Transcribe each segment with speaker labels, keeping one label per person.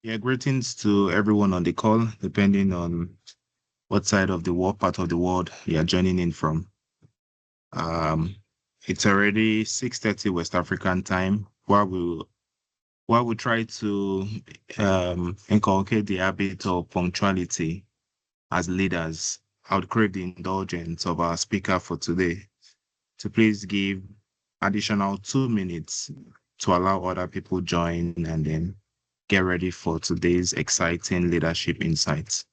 Speaker 1: Yeah, greetings to everyone on the call, depending on what side of the world, part of the world you are joining in from. Um, it's already 6:30 West African time, while we try to inculcate the habit of punctuality as leaders. I would crave the indulgence of our speaker for today to please give additional 2 minutes to allow other people join and then get ready for today's exciting leadership insights.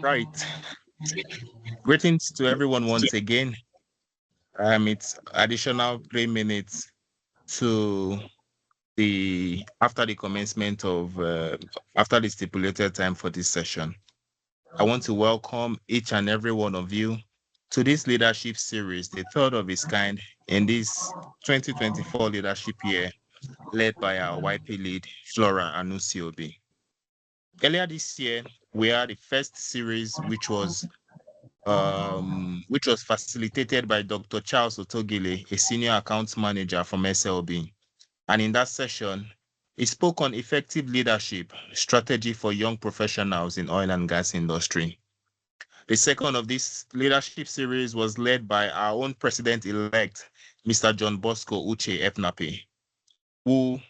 Speaker 1: Right. Greetings to everyone once again. It's additional 3 minutes to the after the commencement of after the stipulated time for this session. I want to welcome each and every one of you to this leadership series, the third of its kind in this 2024 leadership year, led by our YP lead, Flora Anusiobi. Earlier this year, we had the first series, which was facilitated by Dr. Charles Otogile, a senior accounts manager from SLB. And in that session, he spoke on effective leadership strategy for young professionals in oil and gas industry. The second of this leadership series was led by our own president-elect, Mr. John Bosco Uche Nape, who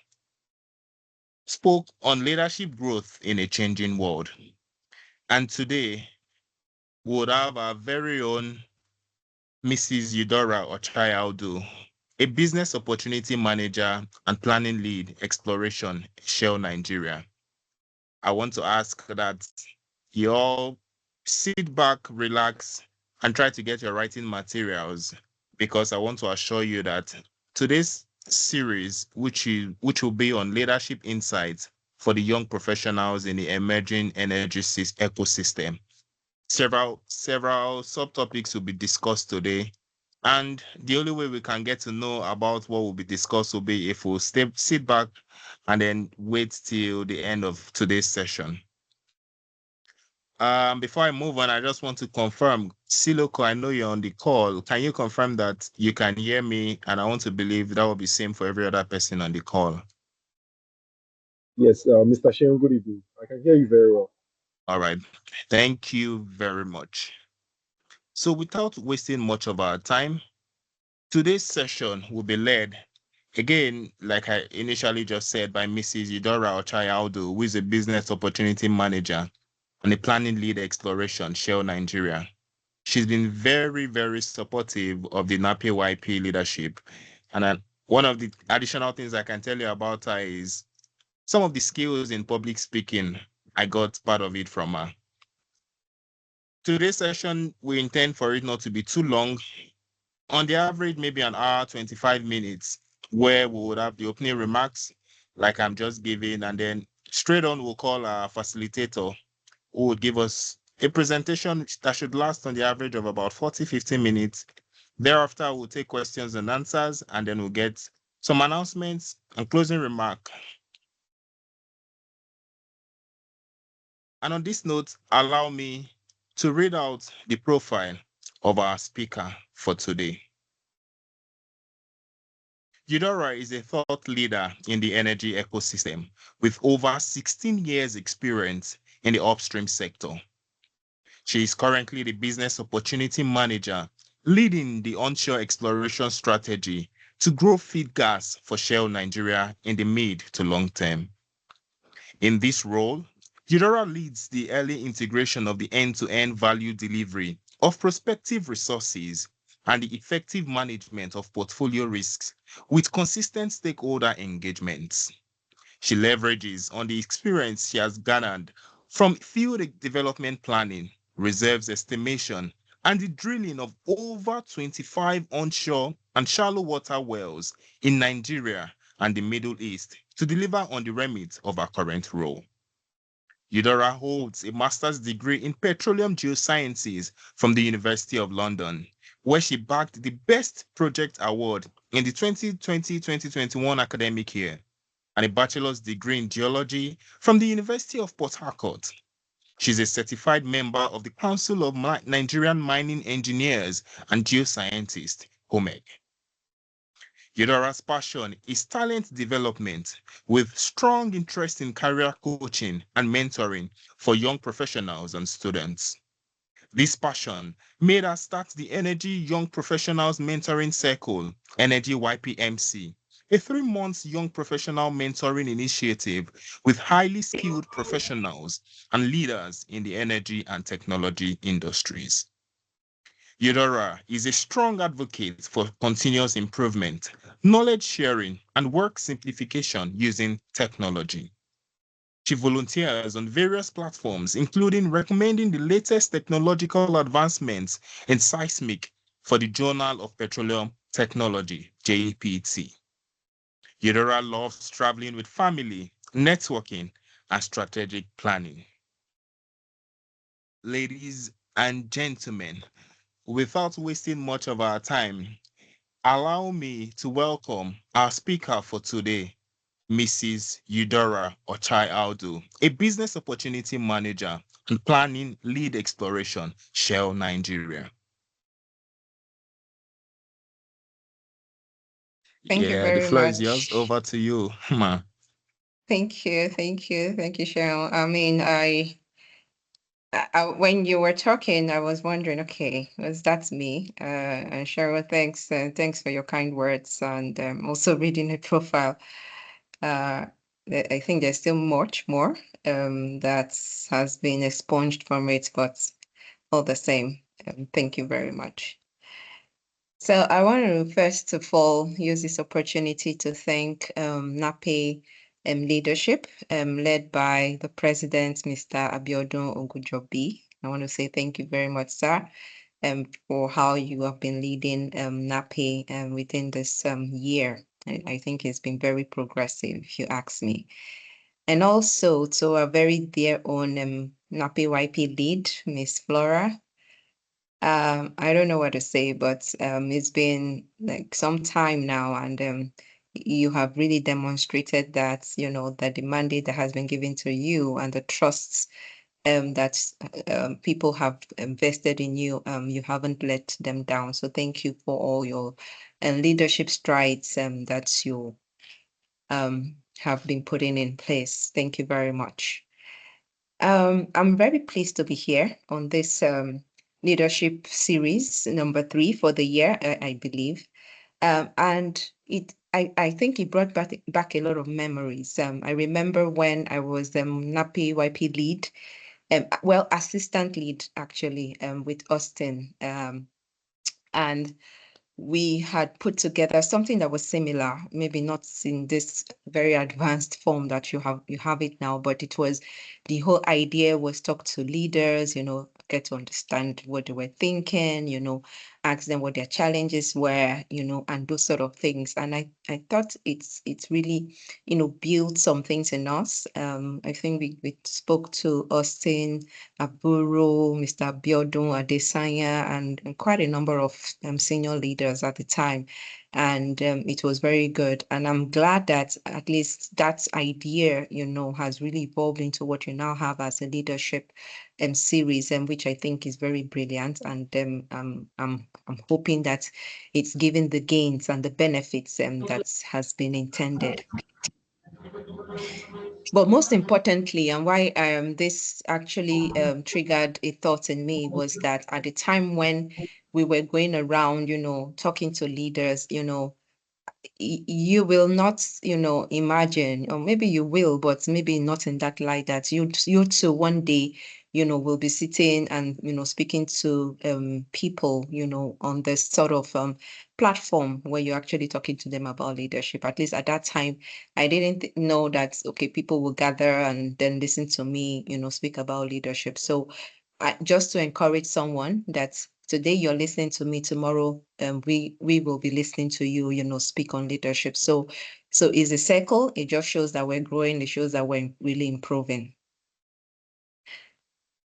Speaker 1: spoke on leadership growth in a changing world. And today, we would have our very own Mrs. Eudora Ochayaudu, a business opportunity manager and planning lead, exploration, Shell Nigeria. I want to ask that you all sit back, relax, and try to get your writing materials because I want to assure you that today's series, which will be on leadership insights for the young professionals in the emerging energy ecosystem. Several subtopics will be discussed today. And the only way we can get to know about what will be discussed will be if we sit back and then wait till the end of today's session. Before I move on, I just want to confirm, Siloko, I know you're on the call. Can you confirm that you can hear me? And I want to believe that will be same for every other person on the call.
Speaker 2: Yes, Mr. Sheon, good evening. I can hear you very well.
Speaker 1: All right. Thank you very much. So without wasting much of our time, today's session will be led, again, like I initially just said, by Mrs. Eudora Ochayaudu, who is a business opportunity manager and a planning lead exploration, Shell Nigeria. She's been very, very supportive of the Nape YP leadership. And one of the additional things I can tell you about her is some of the skills in public speaking. I got part of it from her. Today's session, we intend for it not to be too long. On the average, maybe an hour, 25 minutes, where we would have the opening remarks, like I'm just giving, and then straight on we'll call our facilitator who would give us a presentation that should last on the average of about 40, 15 minutes. Thereafter, we'll take questions and answers, and then we'll get some announcements and closing remark. And on this note, allow me to read out the profile of our speaker for today. Eudora is a thought leader in the energy ecosystem with over 16 years experience in the upstream sector. She is currently the business opportunity manager leading the onshore exploration strategy to grow feed gas for Shell Nigeria in the mid to long term. In this role, Eudora leads the early integration of the end-to-end value delivery of prospective resources and the effective management of portfolio risks with consistent stakeholder engagements. She leverages on the experience she has garnered from field development planning, reserves estimation, and the drilling of over 25 onshore and shallow water wells in Nigeria and the Middle East to deliver on the remit of her current role. Eudora holds a master's degree in petroleum geosciences from the University of London, where she bagged the Best Project Award in the 2020-2021 academic year, and a bachelor's degree in geology from the University of Port Harcourt. She's a certified member of the Council of Nigerian Mining Engineers and Geoscientists, HOMEG. Eudora's passion is talent development with strong interest in career coaching and mentoring for young professionals and students. This passion made her start the Energy Young Professionals Mentoring Circle, Energy YPMC, a 3-month young professional mentoring initiative with highly skilled professionals and leaders in the energy and technology industries. Eudora is a strong advocate for continuous improvement, knowledge sharing, and work simplification using technology. She volunteers on various platforms, including recommending the latest technological advancements in seismic for the Journal of Petroleum Technology, JPT. Eudora loves traveling with family, networking, and strategic planning. Ladies and gentlemen, without wasting much of our time, allow me to welcome our speaker for today, Mrs. Eudora Ochai Aldo, a business opportunity manager and planning lead exploration, Shell Nigeria.
Speaker 3: Thank you
Speaker 1: Yeah, the
Speaker 3: very
Speaker 1: floor is yours.
Speaker 3: much.
Speaker 1: Over to you, ma.
Speaker 3: Thank you, Cheryl. I mean, when you were talking, I was wondering, okay, was that's me? And Cheryl, thanks for your kind words, and also reading the profile. I think there's still much more that has been expunged from it, but all the same, thank you very much. So I want to first of all use this opportunity to thank Nape leadership led by the president, Mr. Abiodun Ogujobi. I want to say thank you very much, sir, for how you have been leading Nape within this year. I think it's been very progressive, if you ask me. And also to our very dear own Nape YP lead, Miss Flora. I don't know what to say, but it's been like some time now, and you have really demonstrated that, you know, that the mandate that has been given to you and the trusts that people have invested in you, you haven't let them down. So thank you for all your leadership strides that you have been putting in place. Thank you very much. I'm very pleased to be here on this leadership series, number 3 for the year, I believe. And I think it brought back a lot of memories. I remember when I was NAPI YP lead, well, assistant lead actually, with Austin. And we had put together something that was similar, maybe not in this very advanced form that you have it now, but it was, the whole idea was talk to leaders, you know, get to understand what they were thinking, ask them what their challenges were, and those sort of things. And I thought it's really, built some things in us. I think we spoke to Austin, Aburo, Mr. Biodun, Adesanya, and quite a number of senior leaders at the time. And it was very good. And I'm glad that at least that idea, has really evolved into what you now have as a leadership series, which I think is very brilliant. And I'm hoping that it's given the gains and the benefits that has been intended. But most importantly, and why this actually triggered a thought in me, was that at the time when we were going around, talking to leaders, you will not, imagine, or maybe you will, but maybe not in that light, that you too one day, will be sitting and, speaking to people, on this sort of platform where you're actually talking to them about leadership. At least at that time, I didn't know that, okay, people will gather and then listen to me, speak about leadership. So just to encourage someone that today you're listening to me, tomorrow we will be listening to you, speak on leadership. So it's a circle. It just shows that we're growing. It shows that we're really improving.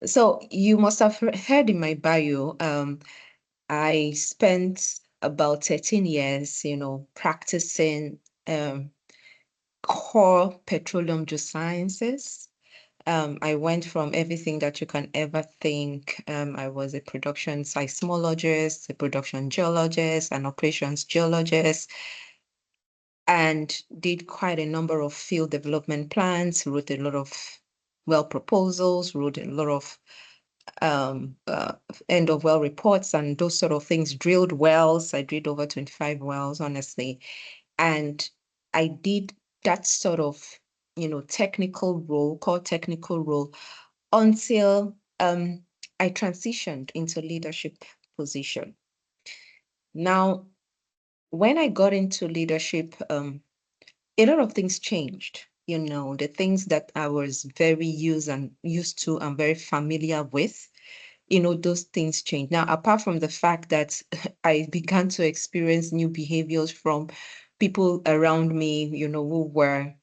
Speaker 3: So you must have heard in my bio, I spent about 13 years, practicing core petroleum geosciences. I went from everything that you can ever think. I was a production seismologist, a production geologist, an operations geologist, and did quite a number of field development plans, wrote a lot of well proposals, wrote a lot of end of well reports and those sort of things, drilled wells. I drilled over 25 wells, honestly. And I did that sort of, technical role, called technical role, until I transitioned into leadership position. Now, when I got into leadership, a lot of things changed. The things that I was very used to and very familiar with, those things change. Now, apart from the fact that I began to experience new behaviors from people around me, who were,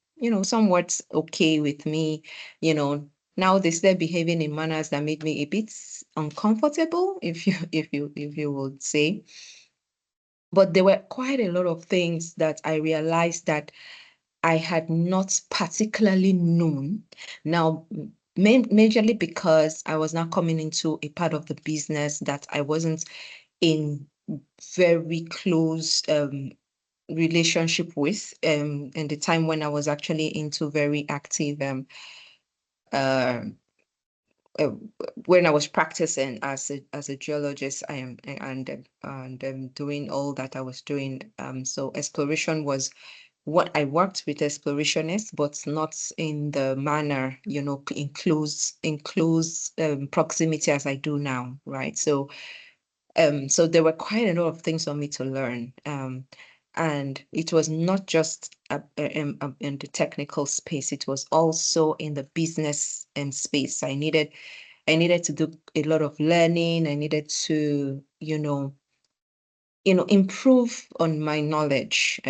Speaker 3: somewhat okay with me, now they started behaving in manners that made me a bit uncomfortable, if you would say. But there were quite a lot of things that I realized that I had not particularly known. Now, majorly because I was now coming into a part of the business that I wasn't in very close relationship with, in the time when I was actually into very active uh, uh, when I was practicing as a geologist. I am and doing all that I was doing. So exploration was what I worked with explorationists, but not in the manner, in close proximity as I do now, right? So there were quite a lot of things for me to learn. And it was not just in the technical space, it was also in the business space. I needed to do a lot of learning. I needed to, improve on my knowledge.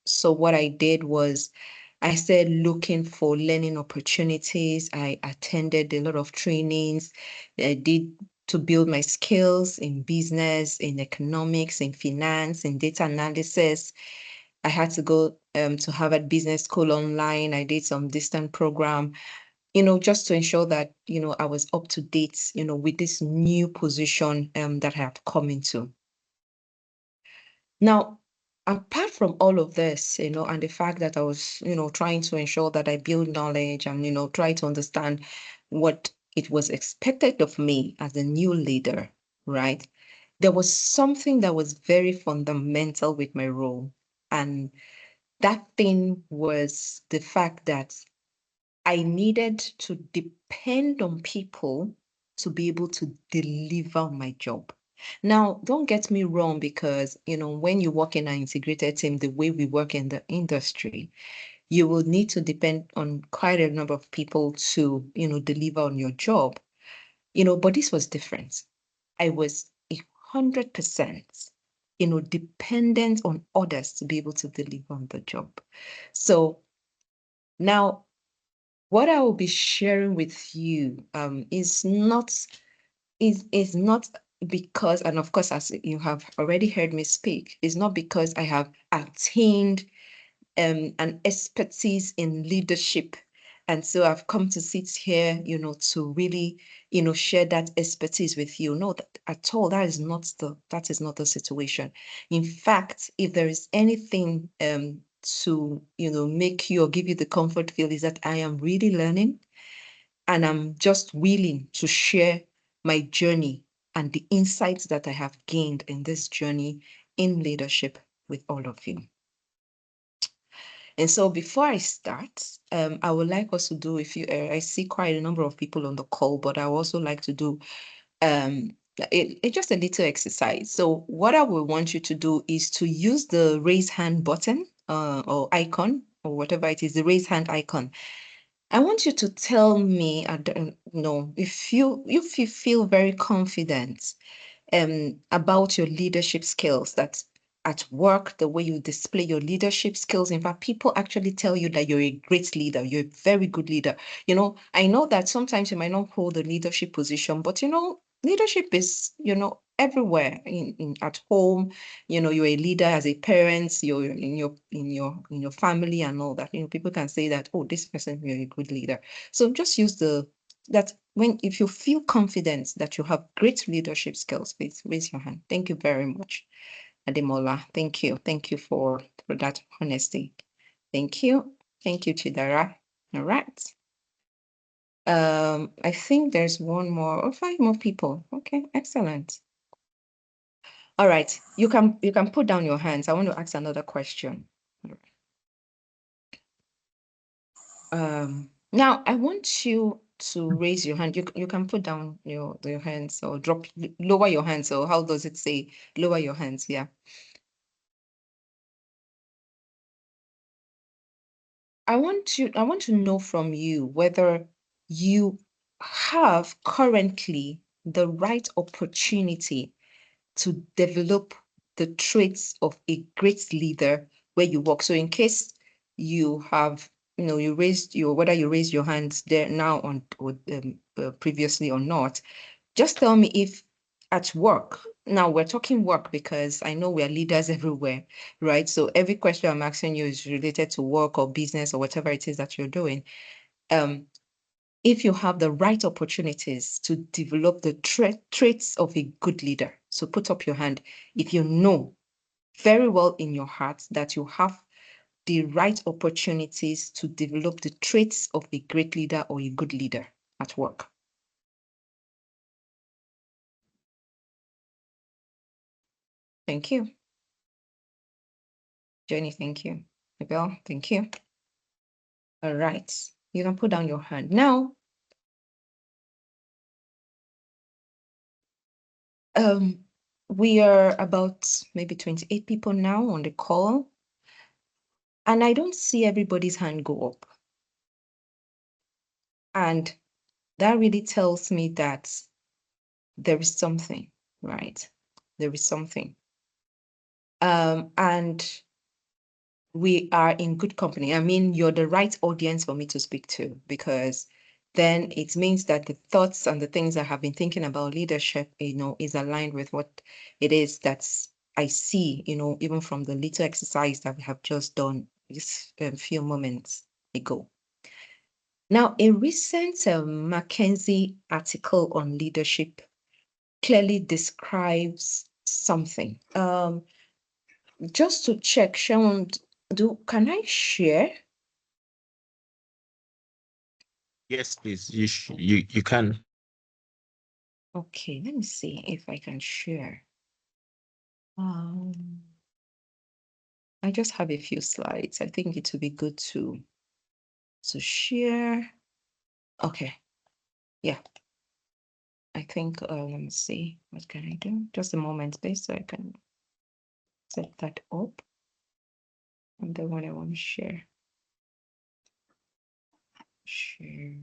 Speaker 3: So what I did was I started looking for learning opportunities. I attended a lot of trainings. I did to build my skills in business, in economics, in finance, in data analysis. I had to go to Harvard Business School online. I did some distant program, just to ensure that, I was up to date, with this new position that I have come into. Now, apart from all of this, and the fact that I was, trying to ensure that I build knowledge and, try to understand what it was expected of me as a new leader, right? There was something that was very fundamental with my role. And that thing was the fact that I needed to depend on people to be able to deliver my job. Now, don't get me wrong, because, when you work in an integrated team, the way we work in the industry, you will need to depend on quite a number of people to, deliver on your job. But this was different. I was 100%, dependent on others to be able to deliver on the job. So now, what I will be sharing with you is not because, and of course, as you have already heard me speak, is not because I have attained an expertise in leadership. And so I've come to sit here, to really, share that expertise with you. No, that, at all, that is not the situation. In fact, if there is anything to, make you or give you the comfort feel, is that I am really learning, and I'm just willing to share my journey and the insights that I have gained in this journey in leadership with all of you. And so before I start, I would like us to do, I see quite a number of people on the call, but I would also like to do just a little exercise. So what I would want you to do is to use the raise hand button or icon, or whatever it is, the raise hand icon. I want you to tell me, if you feel very confident about your leadership skills, that at work, the way you display your leadership skills. In fact, people actually tell you that you're a great leader, you're a very good leader. I know that sometimes you might not hold a leadership position, but leadership is, everywhere at home. You're a leader as a parent, you're in your family and all that. People can say that, oh, this person, you're a good leader. So just use that if you feel confident that you have great leadership skills, please raise your hand. Thank you very much, Ademola. Thank you. Thank you for that honesty. Thank you. Thank you, Chidara. All right. I think there's one more or 5 more people. Okay, excellent. All right, you can put down your hands. I want to ask another question. Now I want you to raise your hand. You can put down your hands or lower your hands. So how does it say lower your hands? Yeah. I want to know from you whether you have currently the right opportunity to develop the traits of a great leader where you work. So in case you have, whether you raised your hands there now or previously or not, just tell me if at work, now we're talking work because I know we're leaders everywhere, right? So every question I'm asking you is related to work or business or whatever it is that you're doing. If you have the right opportunities to develop the traits of a good leader. So put up your hand if you know very well in your heart that you have the right opportunities to develop the traits of a great leader or a good leader at work. Thank you. Jenny, thank you. Abel, thank you. All right. You can put down your hand. Now, we are about maybe 28 people now on the call. And I don't see everybody's hand go up. And that really tells me that there is something, right? There is something. And we are in good company. I mean, you're the right audience for me to speak to, because then it means that the thoughts and the things I have been thinking about leadership, is aligned with what it is that I see, even from the little exercise that we have just done this few moments ago. Now, a recent McKinsey article on leadership clearly describes something. Just to check, Sharon, can I share?
Speaker 1: Yes, please. You can.
Speaker 3: Okay, let me see if I can share. I just have a few slides. I think it would be good to share. Okay, yeah. I think, let me see, what can I do? Just a moment, please, so I can set that up. And then what I want to share. Share.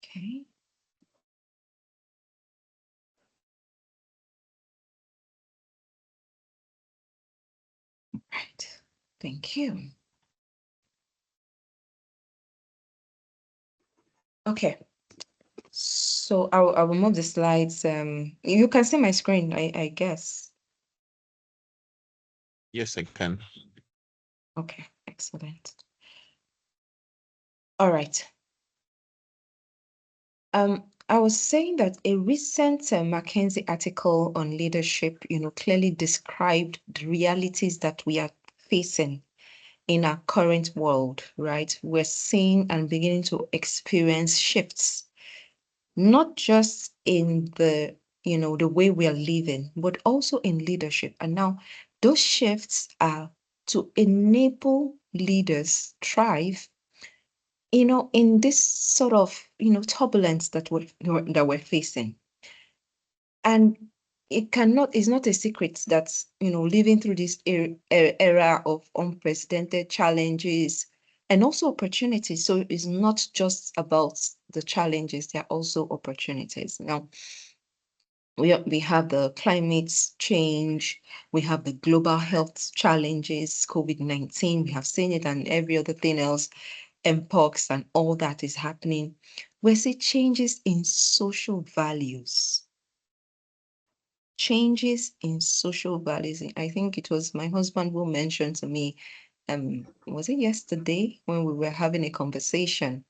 Speaker 3: Okay. Right. Thank you. Okay. So I will move the slides. You can see my screen, I guess.
Speaker 1: Yes, I can.
Speaker 3: Okay, excellent. All right. I was saying that a recent McKinsey article on leadership, clearly described the realities that we are facing in our current world, right? We're seeing and beginning to experience shifts, not just in the way we are living, but also in leadership. And now those shifts are to enable leaders thrive, in this sort of, turbulence that we're facing. And it's not a secret that, living through this era of unprecedented challenges and also opportunities. So it's not just about the challenges, there are also opportunities. Now, we have the climate change, we have the global health challenges, COVID-19, we have seen it, and every other thing else, mpox and all that is happening. We see changes in social values. Changes in social values. I think it was my husband who mentioned to me, was it yesterday when we were having a conversation,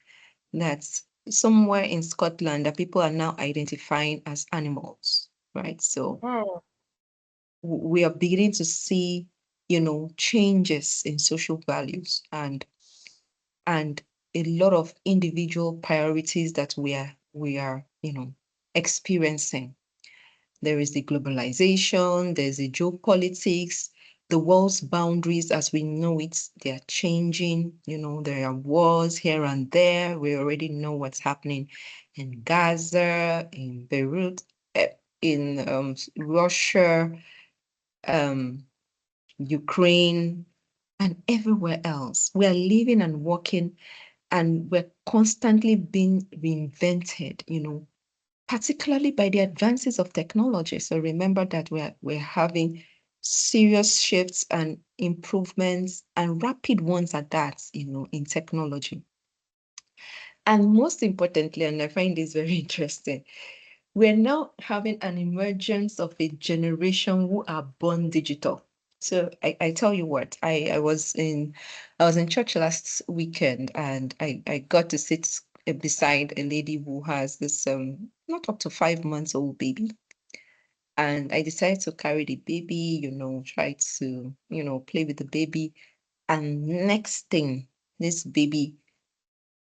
Speaker 3: that somewhere in Scotland that people are now identifying as animals, right? So we are beginning to see, changes in social values and a lot of individual priorities that we are experiencing. There is the globalization, there's the geopolitics, the world's boundaries as we know it, they are changing. There are wars here and there. We already know what's happening in Gaza, in Beirut, in Russia, Ukraine, and everywhere else. We are living and working, and we're constantly being reinvented, particularly by the advances of technology. So remember that we're having serious shifts and improvements, and rapid ones at that, in technology. And most importantly, and I find this very interesting, we're now having an emergence of a generation who are born digital. So I tell you what, I was in church last weekend, and I got to sit beside a lady who has this not up to 5 months old baby. And I decided to carry the baby, try to, play with the baby. And next thing, this baby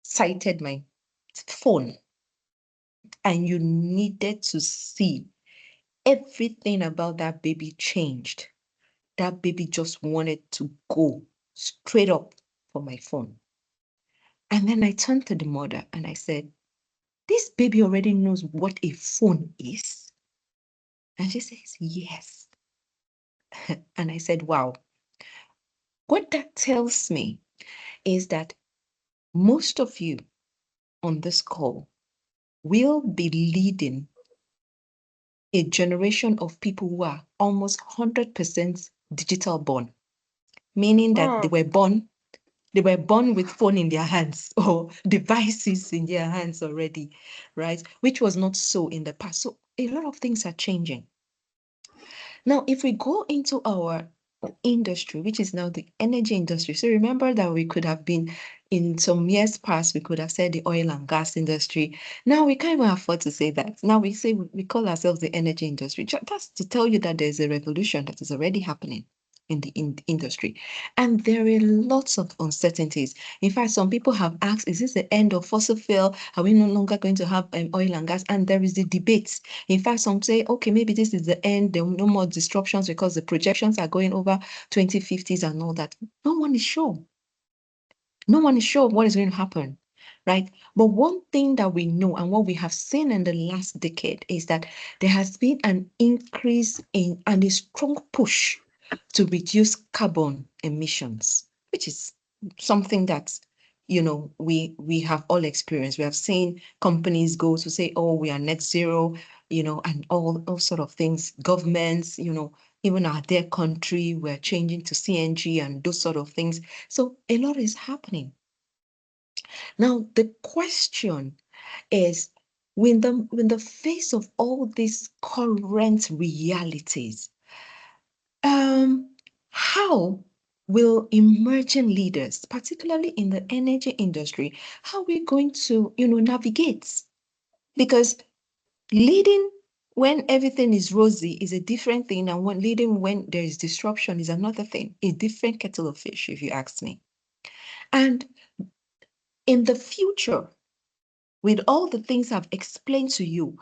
Speaker 3: sighted my phone, and you needed to see everything about that baby changed. That baby just wanted to go straight up for my phone. And then I turned to the mother and I said, this baby already knows what a phone is. And she says, yes. And I said, wow. What that tells me is that most of you on this call will be leading a generation of people who are almost 100% digital born, meaning that they were born with phone in their hands or devices in their hands already, right? Which was not so in the past. So a lot of things are changing. Now, if we go into our industry, which is now the energy industry. So remember that we could have been, in some years past, we could have said the oil and gas industry. Now we can't even afford to say that. Now we say we call ourselves the energy industry. That's to tell you that there's a revolution that is already happening in the industry. And there are lots of uncertainties. In fact, some people have asked, is this the end of fossil fuel? Are we no longer going to have oil and gas? And there is the debate. In fact, some say, okay, maybe this is the end. There will no more disruptions because the projections are going over 2050s and all that. No one is sure. No one is sure what is going to happen, right? But one thing that we know and what we have seen in the last decade is that there has been an increase in and a strong push to reduce carbon emissions, which is something that, we have all experienced. We have seen companies go to say, oh, we are net zero, and all sort of things. Governments, even our dear country, we're changing to CNG and those sort of things. So a lot is happening. Now, the question is, when the face of all these current realities, how will emerging leaders, particularly in the energy industry, how are we going to, navigate? Because leading when everything is rosy is a different thing, and when leading when there is disruption is another thing, a different kettle of fish, if you ask me. And in the future, with all the things I've explained to you,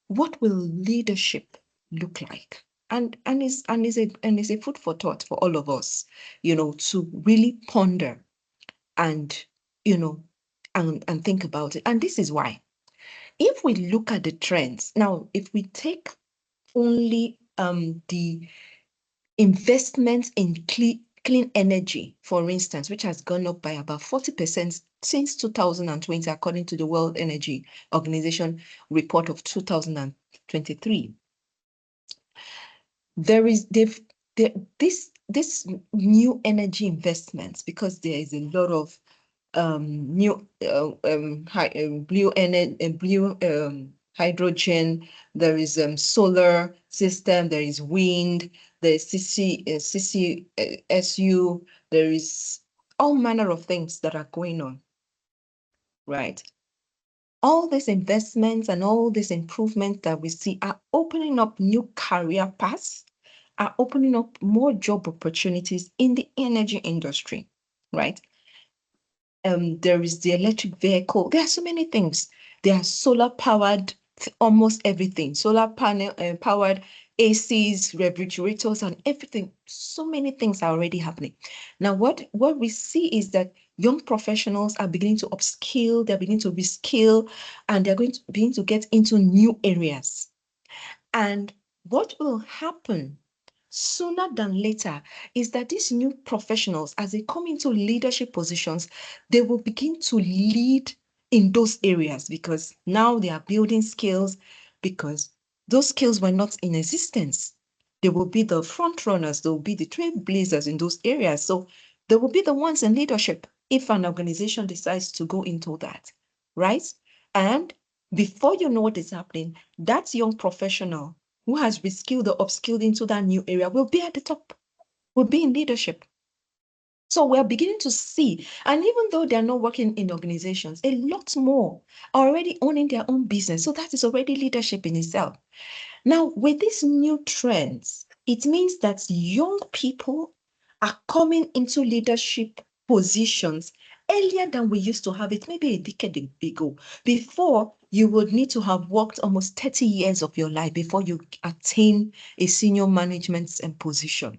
Speaker 3: what will leadership look like? And is a food for thought for all of us, to really ponder and and think about it. And this is why, if we look at the trends now, if we take only the investments in clean energy, for instance, which has gone up by about 40% since 2020, according to the World Energy Organization report of 2023. There is this new energy investments, because there is a lot of new blue energy, blue hydrogen. There is solar system. There is wind. There is CCSU. There is all manner of things that are going on, right? All these investments and all these improvements that we see are opening up new career paths, are opening up more job opportunities in the energy industry, right? There is the electric vehicle. There are so many things. There are solar powered, almost everything. Solar panel powered ACs, refrigerators, and everything. So many things are already happening. Now, what we see is that young professionals are beginning to upskill, they're beginning to reskill, and they're going to begin to get into new areas. And what will happen sooner than later is that these new professionals, as they come into leadership positions, they will begin to lead in those areas, because now they are building skills, because those skills were not in existence. They will be the front runners, they will be the trailblazers in those areas. So they will be the ones in leadership if an organization decides to go into that, right? And before you know what is happening, that young professional who has reskilled or upskilled into that new area will be at the top, will be in leadership. So we're beginning to see, and even though they're not working in organizations, a lot more are already owning their own business. So that is already leadership in itself. Now, with these new trends, it means that young people are coming into leadership positions earlier than we used to have it, maybe a decade ago. Before, you would need to have worked almost 30 years of your life before you attain a senior management position.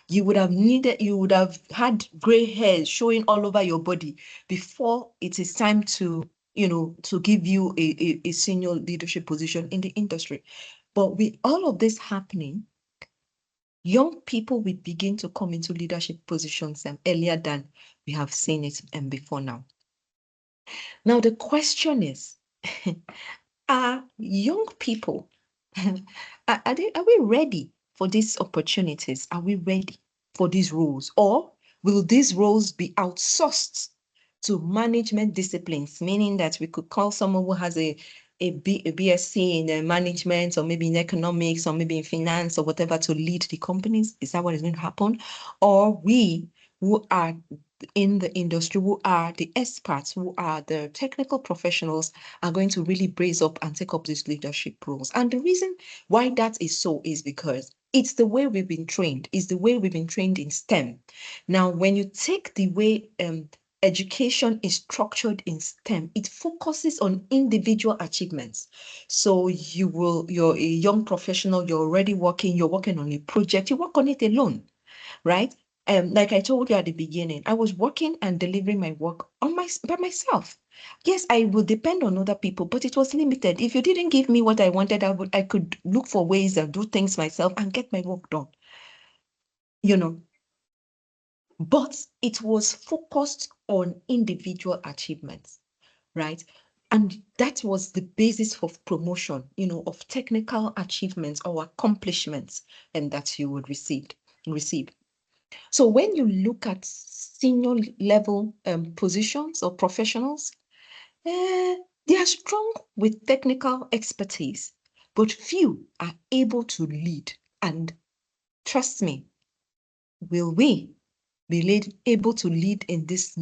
Speaker 3: You would have had gray hair showing all over your body before it is time to, to give you a senior leadership position in the industry. But with all of this happening, young people will begin to come into leadership positions earlier than we have seen it before now. Now, the question is, are young people, are we ready for these opportunities? Are we ready for these roles? Or will these roles be outsourced to management disciplines, meaning that we could call someone who has a BSc in management, or maybe in economics, or maybe in finance, or whatever, to lead the companies? Is that what is going to happen? Or we who are in the industry, who are the experts, who are the technical professionals, are going to really brace up and take up these leadership roles? And the reason why that is so is because it's the way we've been trained. It's the way we've been trained in STEM. Now, when you take the way education is structured in STEM, it focuses on individual achievements. So you're a young professional, you're already working, you're working on a project, you work on it alone, right? Like I told you at the beginning, I was working and delivering my work by myself. Yes, I will depend on other people, but it was limited. If you didn't give me what I wanted, I could look for ways and do things myself and get my work done. But it was focused on individual achievements, right? And that was the basis for promotion, of technical achievements or accomplishments and that you would receive. So when you look at senior level positions or professionals, they are strong with technical expertise, but few are able to lead. And trust me, will we be able to lead in this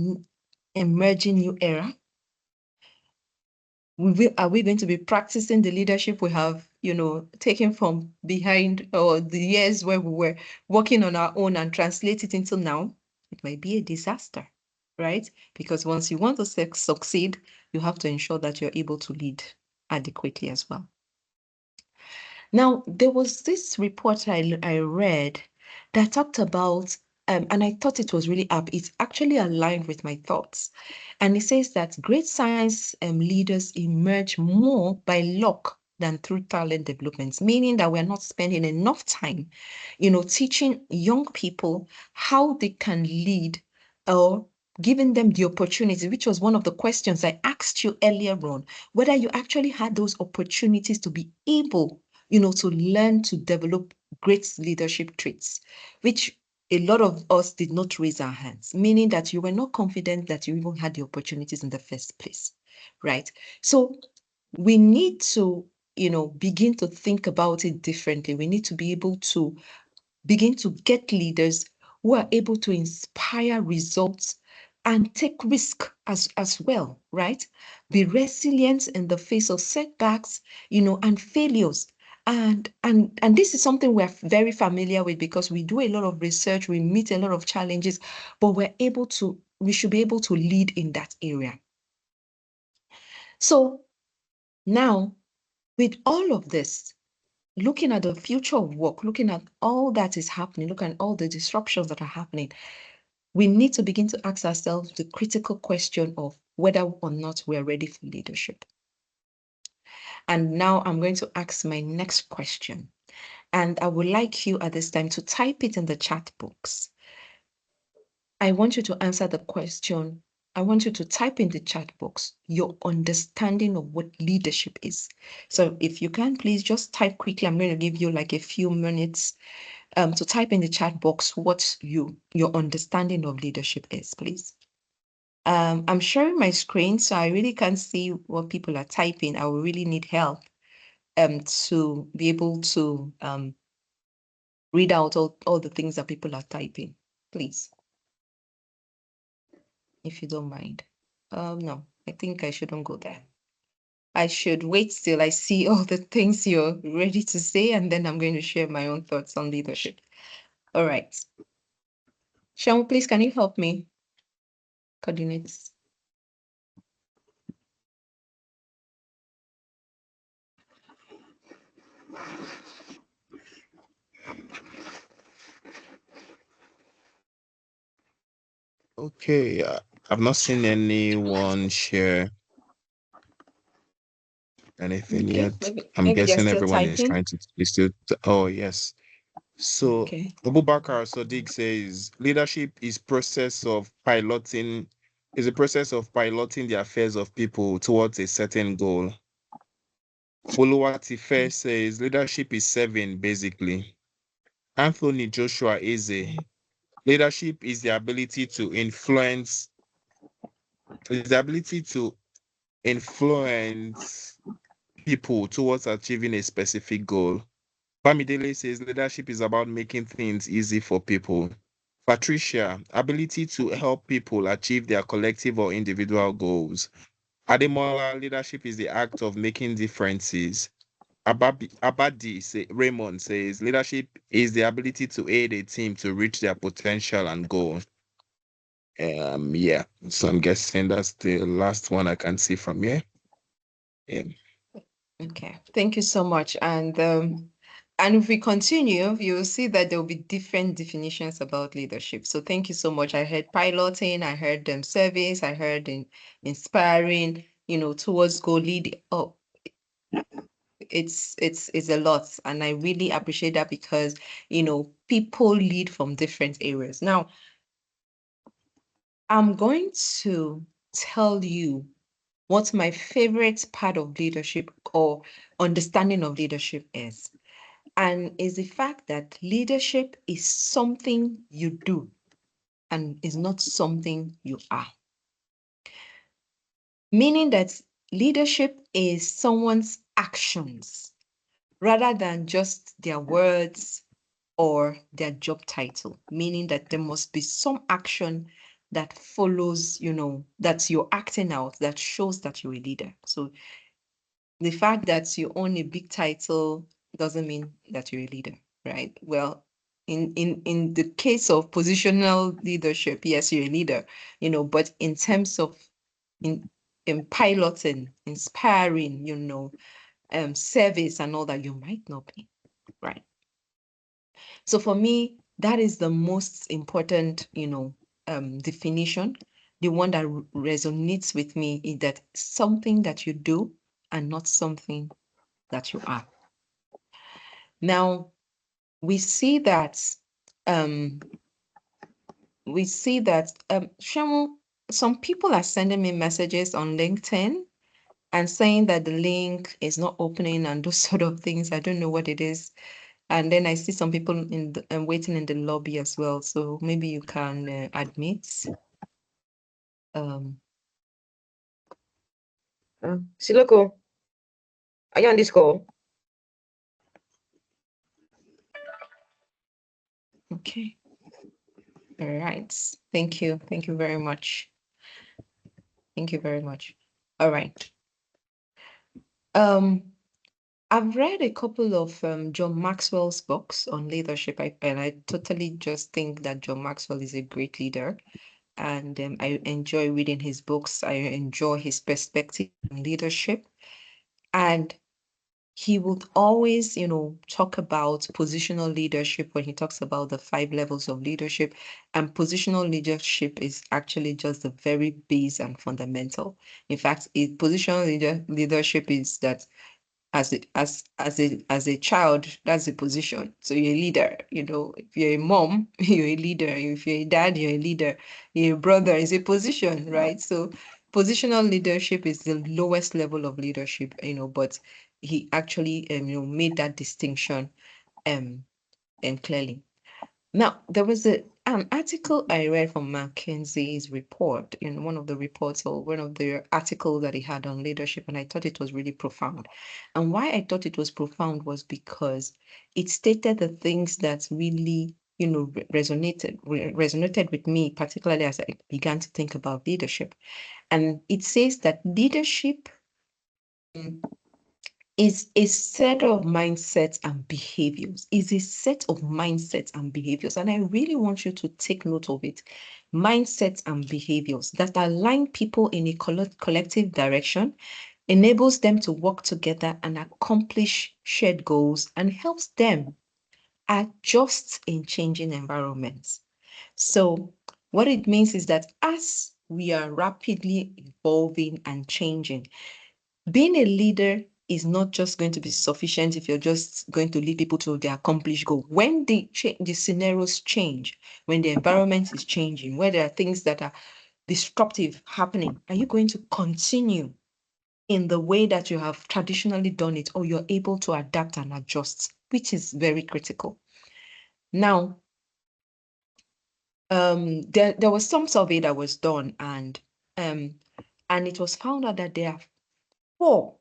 Speaker 3: emerging new era? Are we going to be practicing the leadership we have, taken from behind, or the years where we were working on our own, and translate it into now? It might be a disaster, right? Because once you want to succeed, you have to ensure that you're able to lead adequately as well. Now, there was this report I read that talked about, and I thought it was really apt. It's actually aligned with my thoughts. And it says that great science leaders emerge more by luck than through talent development, meaning that we're not spending enough time, teaching young people how they can lead, or giving them the opportunity, which was one of the questions I asked you earlier on, whether you actually had those opportunities to be able, to learn to develop great leadership traits, which a lot of us did not raise our hands, meaning that you were not confident that you even had the opportunities in the first place, right? So we need to, begin to think about it differently. We need to be able to begin to get leaders who are able to inspire results and take risk as well, right? Be resilient in the face of setbacks, and failures. And this is something we're very familiar with because we do a lot of research, we meet a lot of challenges, but we should be able to lead in that area. So now, with all of this, looking at the future of work, looking at all that is happening, looking at all the disruptions that are happening, we need to begin to ask ourselves the critical question of whether or not we're ready for leadership. And now I'm going to ask my next question. And I would like you at this time to type it in the chat box. I want you to answer the question. I want you to type in the chat box your understanding of what leadership is. So if you can, please just type quickly. I'm going to give you like a few minutes to type in the chat box what your understanding of leadership is, please. I'm sharing my screen, so I really can't see what people are typing. I will really need help to be able to read out all the things that people are typing, please, if you don't mind. No, I think I shouldn't go there. I should wait till I see all the things you're ready to say, and then I'm going to share my own thoughts on leadership. All right. Sean, please, can you help me coordinate?
Speaker 1: Okay, I've not seen anyone share anything
Speaker 3: Okay,
Speaker 1: yet.
Speaker 3: maybe
Speaker 1: I'm
Speaker 3: they're
Speaker 1: guessing
Speaker 3: still
Speaker 1: everyone is
Speaker 3: typing.
Speaker 1: trying to is still. Oh yes. So
Speaker 3: Okay.
Speaker 1: Abubakar Sadiq says leadership is process of piloting is a process of piloting the affairs of people towards a certain goal. Oluwatife says leadership is serving basically. Anthony Joshua Eze, leadership is the ability to influence people towards achieving a specific goal. Bamidele says leadership is about making things easy for people. Patricia, ability to help people achieve their collective or individual goals. Ademola, leadership is the act of making differences. Raymond says leadership is the ability to aid a team to reach their potential and goal. Yeah. So I'm guessing that's the last one I can see from here. Yeah.
Speaker 3: Okay. Thank you so much. And if we continue, you'll see that there will be different definitions about leadership. So thank you so much. I heard piloting, I heard service, I heard inspiring, towards goal lead. Oh, it's a lot, and I really appreciate that because people lead from different areas. Now, I'm going to tell you what my favorite part of leadership or understanding of leadership is. And is the fact that leadership is something you do and is not something you are. Meaning that leadership is someone's actions rather than just their words or their job title, meaning that there must be some action that follows, that you're acting out that shows that you're a leader. So the fact that you own a big title doesn't mean that you're a leader, right? Well, in the case of positional leadership, yes, you're a leader, but in terms of in piloting, inspiring, service and all that, you might not be, right? So for me, that is the most important, definition. The one that resonates with me is that something that you do and not something that you are. Now, we see that, um, Shamu, some people are sending me messages on LinkedIn and saying that the link is not opening and those sort of things. I don't know what it is. And then I see some people waiting in the lobby as well. So maybe you can admit. Um,
Speaker 4: Siloko, are you on this call?
Speaker 3: okay. All right. Thank you. Thank you very much. Thank you very much. All right. I've read a couple of John Maxwell's books on leadership, and I totally just think that John Maxwell is a great leader. And I enjoy reading his books. I enjoy his perspective on leadership. And he would always, talk about positional leadership when he talks about the 5 levels of leadership. And positional leadership is actually just the very base and fundamental. In fact, positional leadership is that as a child, that's a position. So you're a leader. If you're a mom, you're a leader. If you're a dad, you're a leader. Your brother is a position, right? So positional leadership is the lowest level of leadership, but he actually made that distinction and clearly. Now, there was an article I read from McKinsey's report, in one of the reports or one of the articles that he had on leadership, and I thought it was really profound. And why I thought it was profound was because it stated the things that really, resonated with me, particularly as I began to think about leadership. And it says that leadership is a set of mindsets and behaviors, is a set of mindsets and behaviors. And I really want you to take note of it. Mindsets and behaviors that align people in a collective direction, enables them to work together and accomplish shared goals, and helps them adjust in changing environments. So what it means is that as we are rapidly evolving and changing, being a leader is not just going to be sufficient if you're just going to lead people to their accomplished goal. When the scenarios change, when the environment is changing, where there are things that are disruptive happening, are you going to continue in the way that you have traditionally done it, or you're able to adapt and adjust, which is very critical. Now, there was some survey that was done, and it was found out that there are 4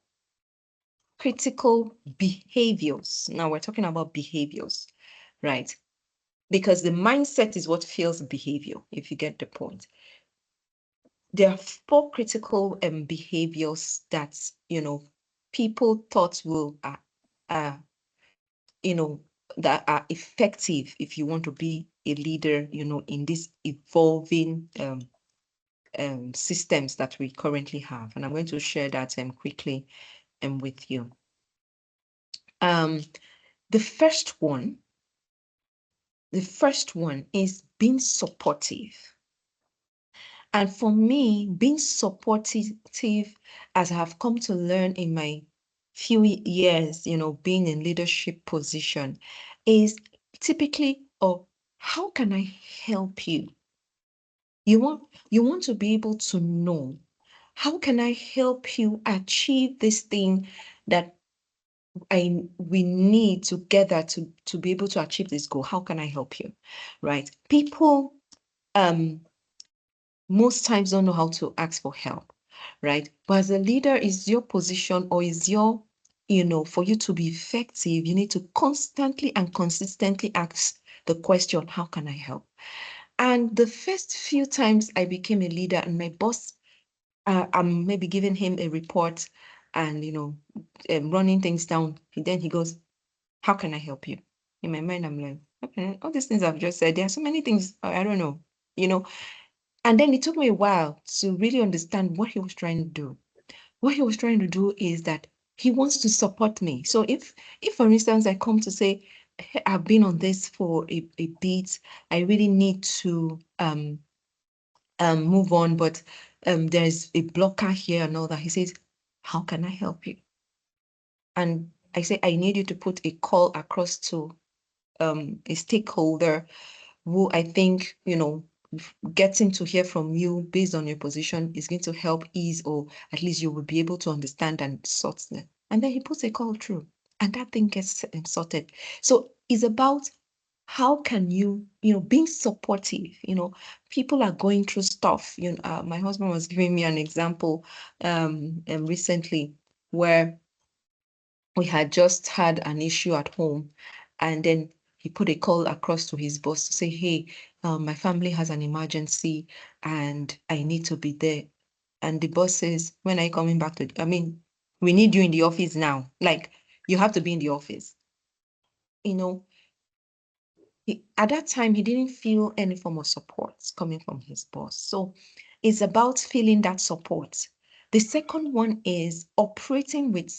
Speaker 3: critical behaviors. Now we're talking about behaviors, right? Because the mindset is what fuels behavior, if you get the point. There are 4 critical behaviors that, people thought will, that are effective if you want to be a leader, in this evolving systems that we currently have. And I'm going to share that quickly with you. The first one is being supportive. And for me, being supportive, as I have come to learn in my few years, being in leadership position, is typically, how can I help you? You want to be able to know, how can I help you achieve this thing that we need together to be able to achieve this goal? How can I help you? Right? People most times don't know how to ask for help, right? But as a leader, is your position, or is your, for you to be effective, you need to constantly and consistently ask the question, how can I help? And the first few times I became a leader and my boss, I'm maybe giving him a report and, running things down. Then he goes, how can I help you? In my mind, I'm like, okay, all these things I've just said, there are so many things, I don't know, And then it took me a while to really understand what he was trying to do. What he was trying to do is that he wants to support me. So if for instance, I come to say, hey, I've been on this for a bit, I really need to move on, but there's a blocker here and all that. He says, how can I help you? And I say, I need you to put a call across to a stakeholder who I think, getting to hear from you based on your position is going to help ease, or at least you will be able to understand and sort them. And then he puts a call through and that thing gets sorted. So it's about how can you, being supportive, people are going through stuff. My husband was giving me an example recently where we had just had an issue at home, and then he put a call across to his boss to say, hey, my family has an emergency and I need to be there. And the boss says, when are you coming back to, we need you in the office now. Like, you have to be in the office. At that time, he didn't feel any form of support coming from his boss. So it's about feeling that support. The second one is operating with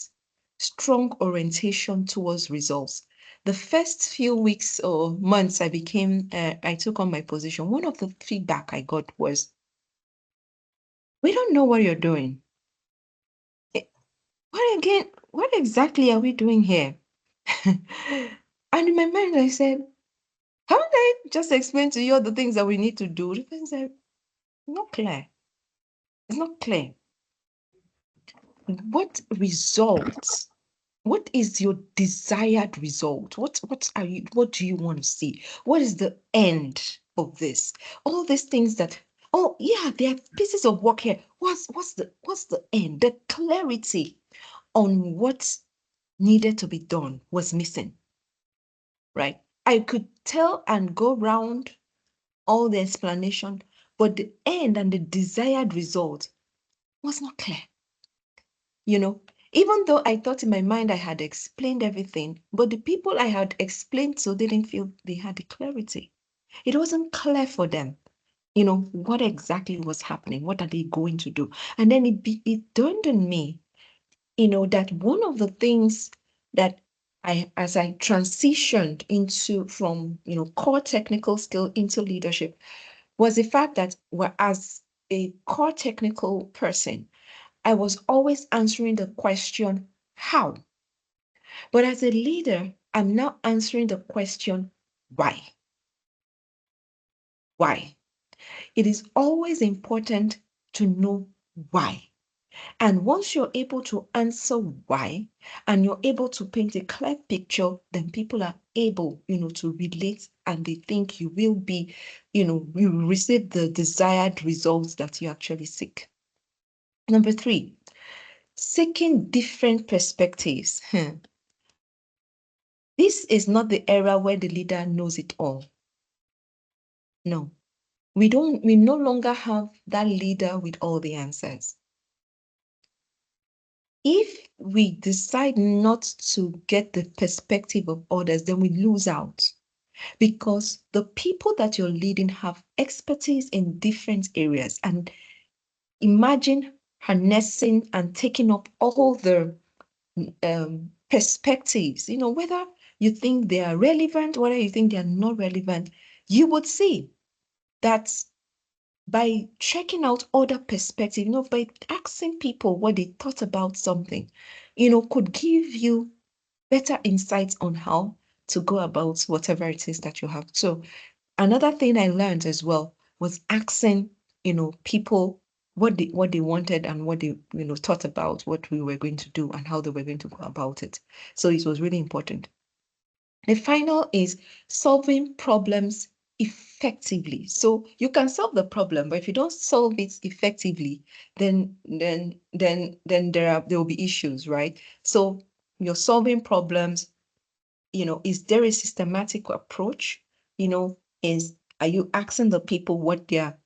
Speaker 3: strong orientation towards results. The first few weeks or months I took on my position, one of the feedback I got was, we don't know what you're doing. What exactly are we doing here? And in my mind, I said, haven't I just explained to you all the things that we need to do? The person said, not clear. It's not clear. What results? What is your desired result? What do you want to see? What is the end of this? All these things that, oh yeah, there are pieces of work here. What's the end? The clarity on what needed to be done was missing. Right? I could tell and go round all the explanation, but the end and the desired result was not clear. Even though I thought in my mind I had explained everything, but the people I had explained to didn't feel they had the clarity. It wasn't clear for them, what exactly was happening. What are they going to do? And then it dawned on me, that one of the things that as I transitioned from core technical skill into leadership, was the fact that as a core technical person, I was always answering the question, how? But as a leader, I'm now answering the question, why? Why? It is always important to know why. And once you're able to answer why, and you're able to paint a clear picture, then people are able, to relate, and they think you will be, you will receive the desired results that you actually seek. Number 3, seeking different perspectives. This is not the era where the leader knows it all. No, we no longer have that leader with all the answers. If we decide not to get the perspective of others, then we lose out, because the people that you're leading have expertise in different areas. And imagine harnessing and taking up all the perspectives, whether you think they are relevant, whether you think they are not relevant, you would see that by checking out other perspectives, by asking people what they thought about something, could give you better insights on how to go about whatever it is that you have. So another thing I learned as well was asking people what they wanted and what they thought about what we were going to do and how they were going to go about it. So it was really important. The final is solving problems effectively. So you can solve the problem, but if you don't solve it effectively, then there will be issues, right? So you're solving problems, is there a systematic approach? Are you asking the people what their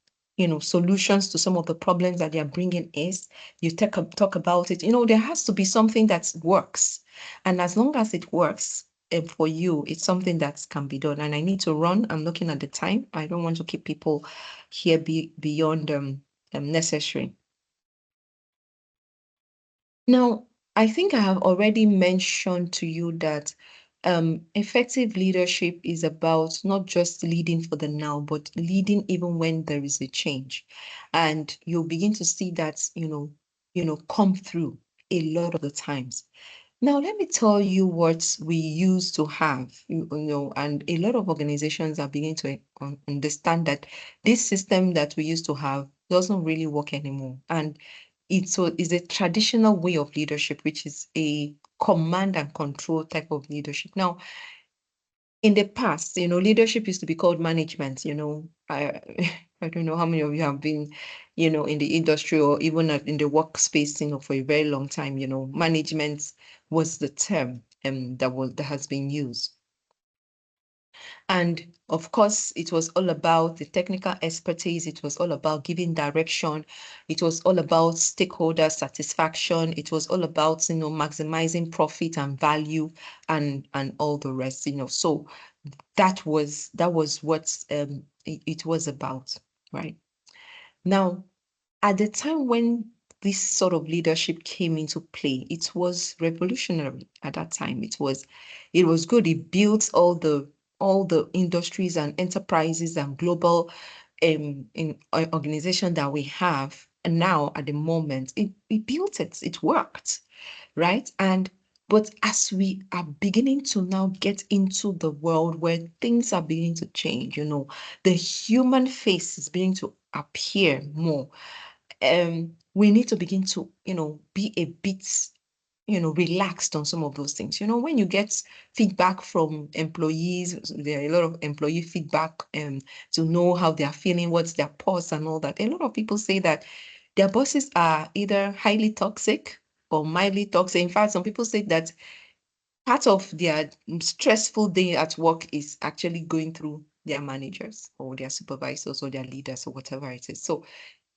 Speaker 3: solutions to some of the problems that they're bringing is? You talk about it. There has to be something that works, and as long as it works for you, it's something that can be done. And I need to run. I'm looking at the time. I don't want to keep people here beyond necessary. Now, I think I have already mentioned to you that effective leadership is about not just leading for the now, but leading even when there is a change. And you'll begin to see that, come through a lot of the times. Now, let me tell you what we used to have, and a lot of organizations are beginning to understand that this system that we used to have doesn't really work anymore. And it's a traditional way of leadership, which is a command and control type of leadership. Now, in the past, leadership used to be called management. I I don't know how many of you have been, in the industry or even in the workspace, for a very long time. Management was the term that has been used. And of course, it was all about the technical expertise. It was all about giving direction. It was all about stakeholder satisfaction. It was all about, maximizing profit and value and all the rest, So that was what it was about, right? Now, at the time when this sort of leadership came into play, it was revolutionary at that time. It was good. It built all the industries and enterprises and global in organization that we have. And now at the moment, it built it. It worked, right? But as we are beginning to now get into the world where things are beginning to change, the human face is beginning to appear more. We need to begin to, be a bit, relaxed on some of those things. When you get feedback from employees, there are a lot of employee feedback to know how they are feeling, what's their pulse and all that. A lot of people say that their bosses are either highly toxic or mildly toxic. In fact, some people say that part of their stressful day at work is actually going through their managers or their supervisors or their leaders or whatever it is.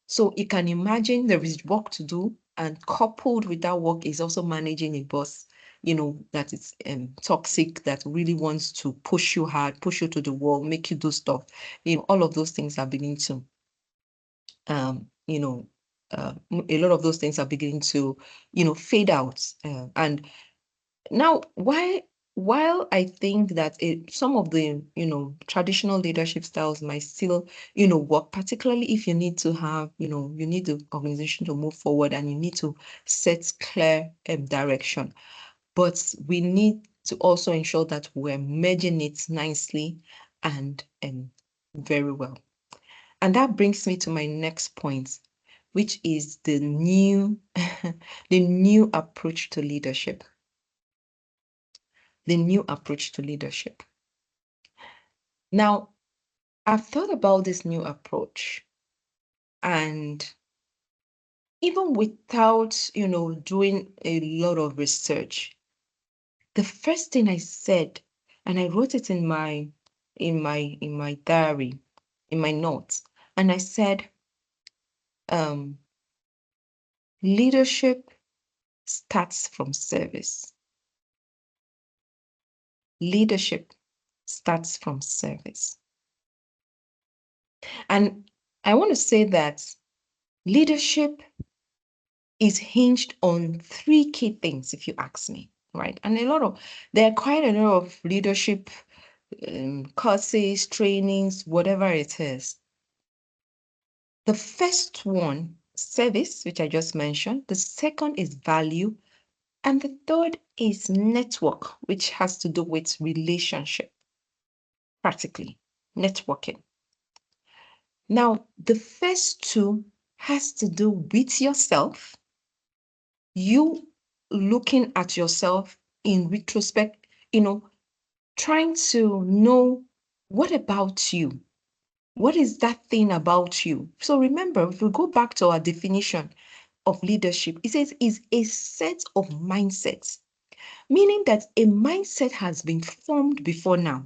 Speaker 3: So you can imagine there is work to do, and coupled with that work is also managing a boss, that is toxic, that really wants to push you hard, push you to the wall, make you do stuff. All of those things are beginning to, a lot of those things are beginning to, fade out. And now, while I think that some of the traditional leadership styles might still work, particularly if you need to have you need the organization to move forward and you need to set clear direction, but we need to also ensure that we're merging it nicely and very well. And that brings me to my next point, which is the new the new approach to leadership. The new approach to leadership. Now, I've thought about this new approach, and even without, doing a lot of research, the first thing I said, and I wrote it in my diary, in my notes, and I said, leadership starts from service. Leadership starts from service. And I want to say that leadership is hinged on three key things, if you ask me, right? And there are quite a lot of leadership courses, trainings, whatever it is. The first one, service, which I just mentioned. The second is value. And the third is network, which has to do with relationship, practically, networking. Now, the first two has to do with yourself, you looking at yourself in retrospect, trying to know what about you? What is that thing about you? So remember, if we go back to our definition of leadership, it says is a set of mindsets, meaning that a mindset has been formed before now.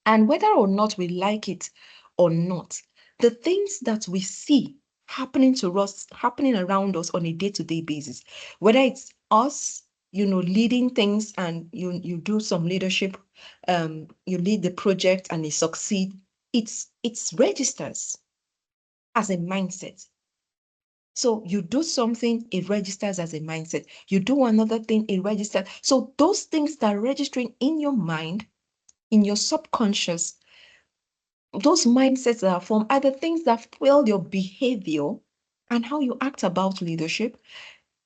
Speaker 3: And whether or not we like it or not, the things that we see happening to us, happening around us on a day-to-day basis, whether it's us, leading things and you do some leadership, you lead the project and you succeed, it's registers as a mindset. So you do something, it registers as a mindset. You do another thing, it registers. So those things that are registering in your mind, in your subconscious, those mindsets that are formed are the things that fuel your behavior and how you act about leadership,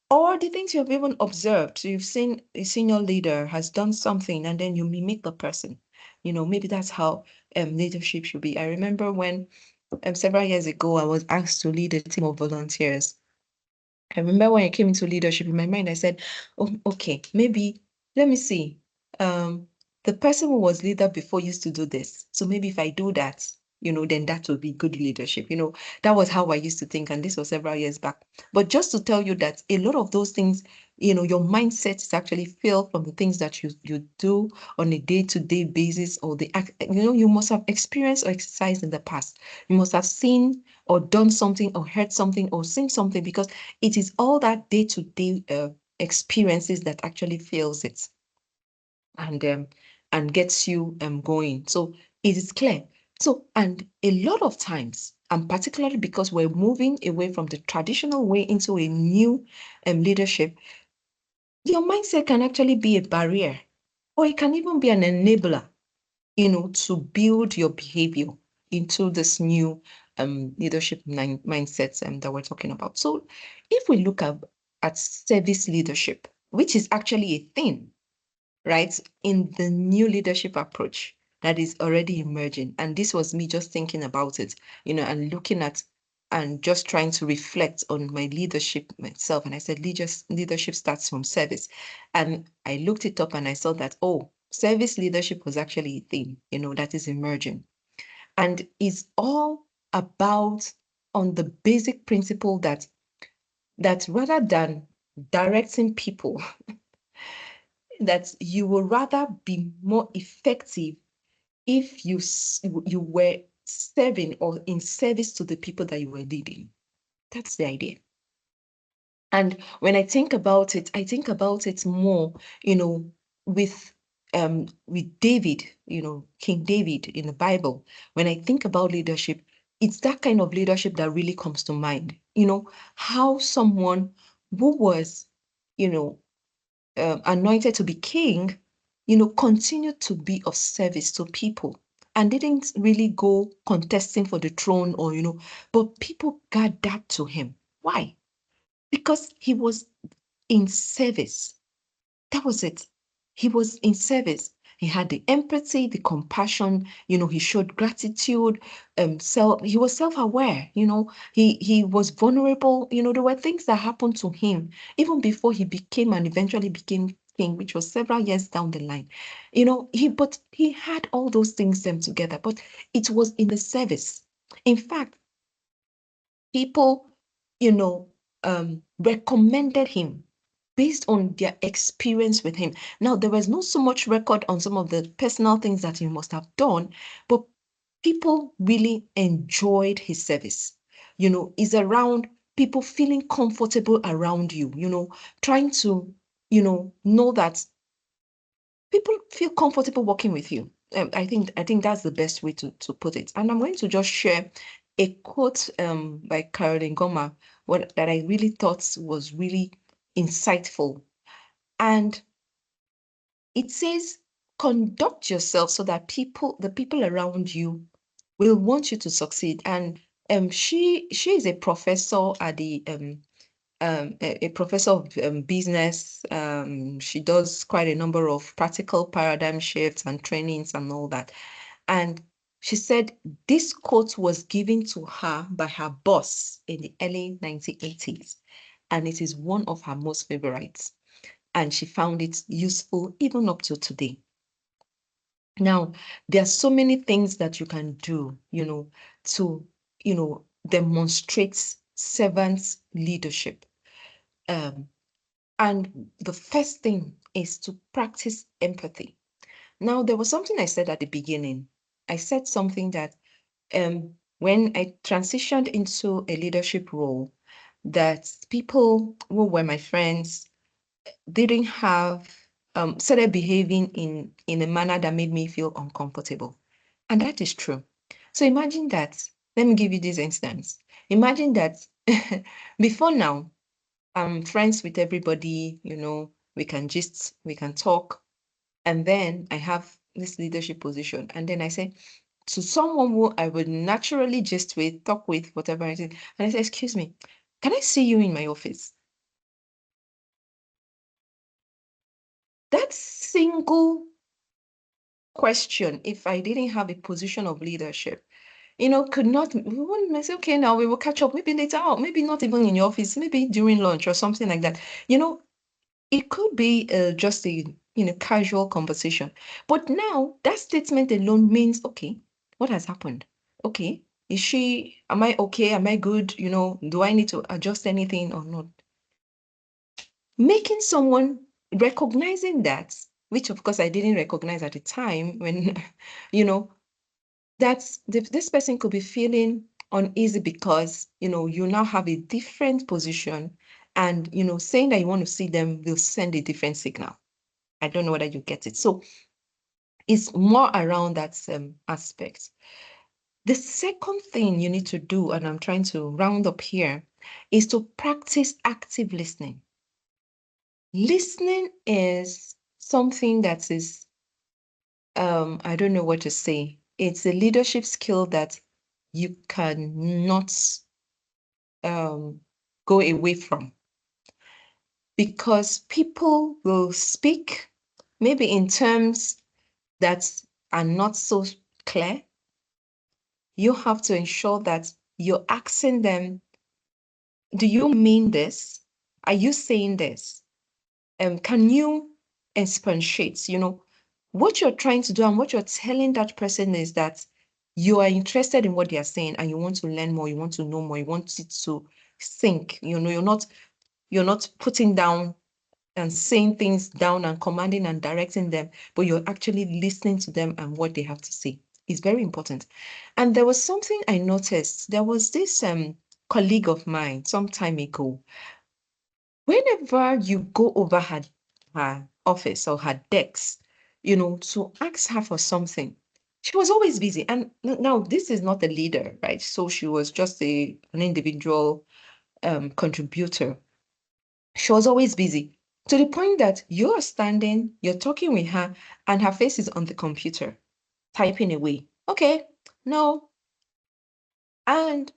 Speaker 3: or the things you have even observed. So you've seen a senior leader has done something and then you mimic the person. Maybe that's how leadership should be. I remember when several years ago, I was asked to lead a team of volunteers. I remember when I came into leadership, in my mind, I said, oh, okay, maybe, let me see. The person who was leader before used to do this. So maybe if I do that, then that would be good leadership. That was how I used to think. And this was several years back. But just to tell you that a lot of those things, your mindset is actually filled from the things that you do on a day-to-day basis, or you must have experienced or exercised in the past. You must have seen or done something or heard something or seen something, because it is all that day-to-day experiences that actually fills it and gets you going. So it is clear. So, and a lot of times, and particularly because we're moving away from the traditional way into a new leadership, your mindset can actually be a barrier, or it can even be an enabler, to build your behavior into this new leadership mindsets that we're talking about. So if we look at service leadership, which is actually a thing, right, in the new leadership approach that is already emerging. And this was me just thinking about it, and looking at and just trying to reflect on my leadership myself. And I said, leadership starts from service. And I looked it up and I saw that, service leadership was actually a thing, that is emerging. And it's all about on the basic principle that rather than directing people, that you will rather be more effective if you were serving or in service to the people that you were leading. That's the idea. And when I think about it, I think about it more, with David, King David in the Bible. When I think about leadership, it's that kind of leadership that really comes to mind. How someone who was, anointed to be king, continued to be of service to people and didn't really go contesting for the throne, or, but people gathered to him. Why? Because he was in service. That was it. He was in service. He had the empathy, the compassion, he showed gratitude, he was self-aware, he was vulnerable. There were things that happened to him even before he became and eventually became king, which was several years down the line. But he had all those things together, but it was in the service. In fact, people, recommended him based on their experience with him. Now, there was not so much record on some of the personal things that he must have done, but people really enjoyed his service. Is around people feeling comfortable around you, trying to, know that people feel comfortable working with you. I think that's the best way to put it. And I'm going to just share a quote by Caroline Goma, that I really thought was really insightful. And it says, conduct yourself so that the people around you will want you to succeed. And she is a professor at the a professor of business. She does quite a number of practical paradigm shifts and trainings and all that. And She said this quote was given to her by her boss in the early 1980s, and it is one of her most favorites. And she found it useful even up to today. Now, there are so many things that you can do, to, demonstrate servant leadership. And the first thing is to practice empathy. Now, there was something I said at the beginning. I said something that when I transitioned into a leadership role, that people who were my friends didn't have started behaving in a manner that made me feel uncomfortable. And that is true. So imagine that. Let me give you this instance. Imagine that before now, I'm friends with everybody, we can talk. And then I have this leadership position. And then I say to someone who I would naturally just with, talk with, whatever it is, and I say, excuse me, can I see you in my office? That single question, if I didn't have a position of leadership, could not, we wouldn't say, okay, now we will catch up, maybe later out, maybe not even in your office, maybe during lunch or something like that. It could be just a, casual conversation. But now that statement alone means, okay, what has happened? Okay, am I okay? Am I good? Do I need to adjust anything or not? Making someone recognizing that, which of course I didn't recognize at the time when, that this person could be feeling uneasy because, you now have a different position and, saying that you want to see them will send a different signal. I don't know whether you get it. So it's more around that aspect. The second thing you need to do, and I'm trying to round up here, is to practice active listening. Listening is something that is, I don't know what to say. It's a leadership skill that you cannot go away from, because people will speak maybe in terms that are not so clear. You have to ensure that you're asking them, do you mean this? Are you saying this? Can you expatiate? What you're trying to do and what you're telling that person is that you are interested in what they are saying and you want to learn more, you want to know more, you want it to sink. You're not putting down and saying things down and commanding and directing them, but you're actually listening to them and what they have to say. It's very important. And there was something I noticed. There was this colleague of mine some time ago. Whenever you go over her office or her desk, to ask her for something, she was always busy. And now this is not a leader, right? So she was just an individual contributor. She was always busy to the point that you're standing, you're talking with her, and her face is on the computer, typing away. Okay, no. And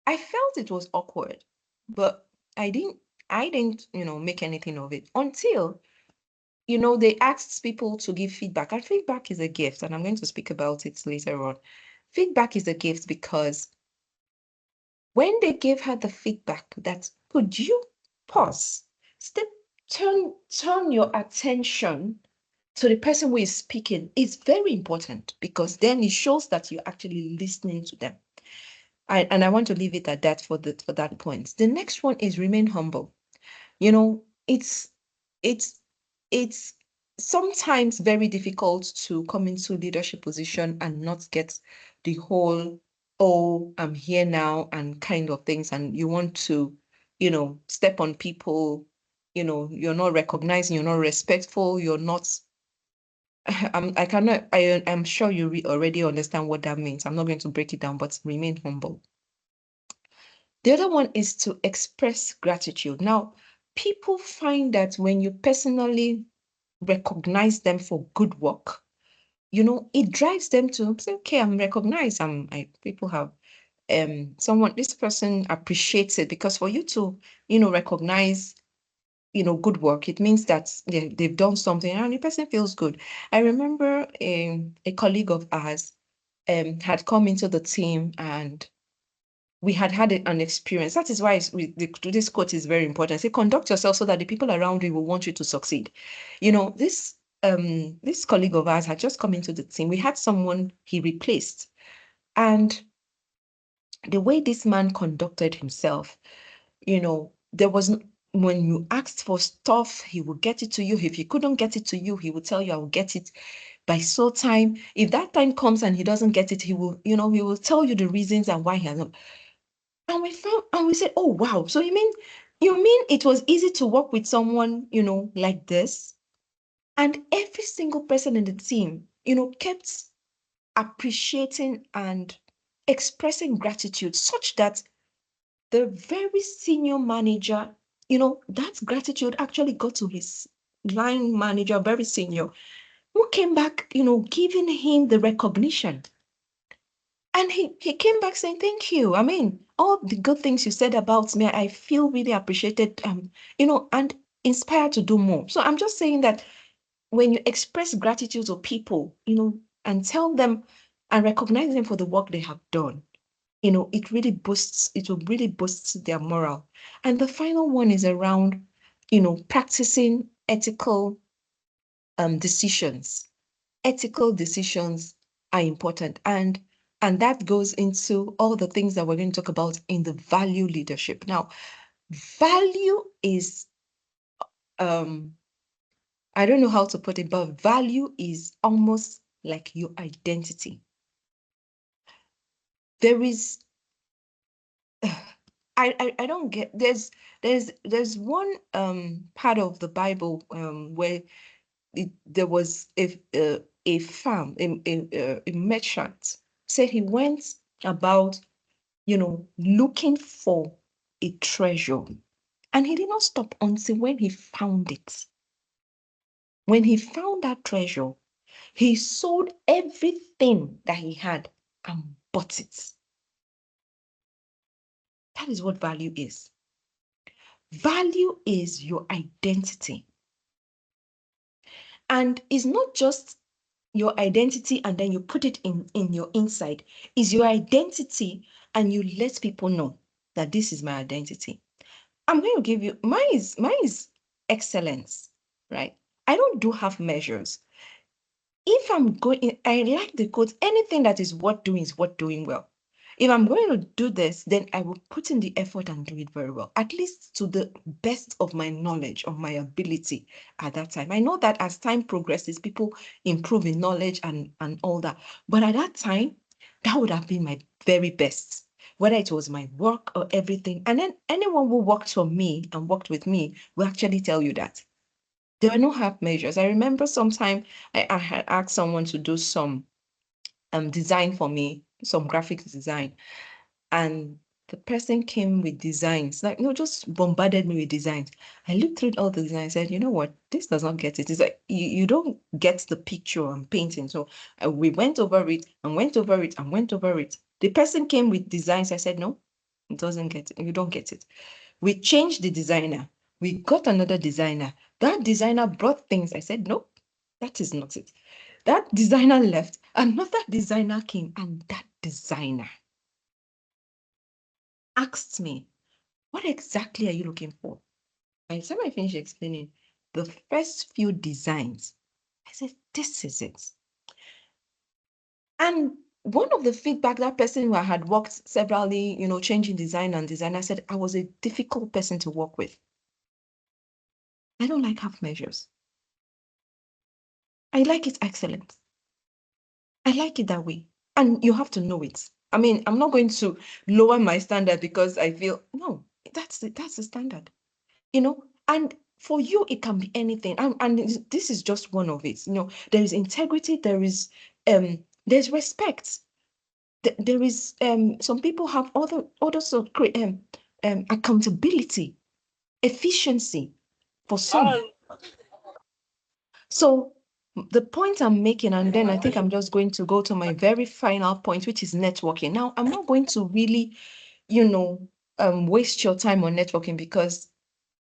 Speaker 3: I felt it was awkward, but I didn't, make anything of it until, they asked people to give feedback. And feedback is a gift, and I'm going to speak about it later on. Feedback is a gift because when they gave her the feedback that, could you pause, step, turn your attention to the person who is speaking, is very important, because then it shows that you're actually listening to them. And I want to leave it at that for that point. The next one is remain humble. It's it's it's sometimes very difficult to come into leadership position and not get the whole, oh, I'm here now and kind of things, and you want to, step on people, you're not recognizing, you're not respectful, you're not I'm sure you already understand what that means. I'm not going to break it down, but remain humble. The other one is to express gratitude. Now, people find that when you personally recognize them for good work, it drives them to say, okay, I'm recognized. People have this person appreciates it, because for you to, recognize, good work, it means that they've done something and the person feels good. I remember a colleague of ours, had come into the team and we had an experience. That is why this quote is very important. Say, conduct yourself so that the people around you will want you to succeed. This colleague of ours had just come into the team. We had someone he replaced, and the way this man conducted himself, there wasn't. When you asked for stuff, he will get it to you. If he couldn't get it to you, he will tell you, I will get it by so time. If that time comes and he doesn't get it, he will tell you the reasons and why he hasn't. And we said, oh wow. So you mean it was easy to work with someone, like this? And every single person in the team, kept appreciating and expressing gratitude such that the very senior manager, that gratitude actually got to his line manager, very senior, who came back, giving him the recognition. And he came back saying, thank you. I mean, all the good things you said about me, I feel really appreciated, and inspired to do more. So I'm just saying that when you express gratitude to people, and tell them and recognize them for the work they have done, it will really boost their morale. And the final one is around, practicing ethical decisions. Ethical decisions are important. And that goes into all the things that we're going to talk about in the value leadership. Now, value is, I don't know how to put it, but value is almost like your identity. There is, I don't get, there's one part of the Bible where there was a farm, a merchant said he went about, looking for a treasure. And he did not stop until when he found it. When he found that treasure, he sold everything that he had and bought it. That is what value is. Value is your identity. And it's not just your identity and then you put it in your inside. It's your identity and you let people know that this is my identity. I'm going to give you, mine is excellence, right? I don't do half measures. If I'm going, I like the quote, anything that is worth doing is worth doing well. If I'm going to do this, then I will put in the effort and do it very well, at least to the best of my knowledge, of my ability at that time. I know that as time progresses, people improve in knowledge and all that. But at that time, that would have been my very best, whether it was my work or everything. And then anyone who worked for me and worked with me will actually tell you that. There were no half measures. I remember sometime I had asked someone to do some design for me, some graphics design, and the person came with designs, like just bombarded me with designs. I looked through all the designs, said, you know what, this does not get it. It's like you don't get the picture I'm painting. So we went over it and went over it and went over it. The person came with designs. I said, no, it doesn't get it. You don't get it. We changed the designer. We got another designer. That designer brought things. I said, nope, that is not it. That designer left. Another designer came, and that designer asked me, what exactly are you looking for? By the time I finished explaining the first few designs, I said, this is it. And one of the feedback that person who I had worked severally, changing design and designer said, I was a difficult person to work with. I don't like half measures. I like it excellent. I like it that way. And you have to know it. I mean, I'm not going to lower my standard because I feel, no, that's the standard, and for you, it can be anything. And this is just one of it. There is integrity, there's respect. There is, some people have other sort of accountability, efficiency for some. So the point I'm making, and then I think I'm just going to go to my very final point, which is networking. Now, I'm not going to really, waste your time on networking because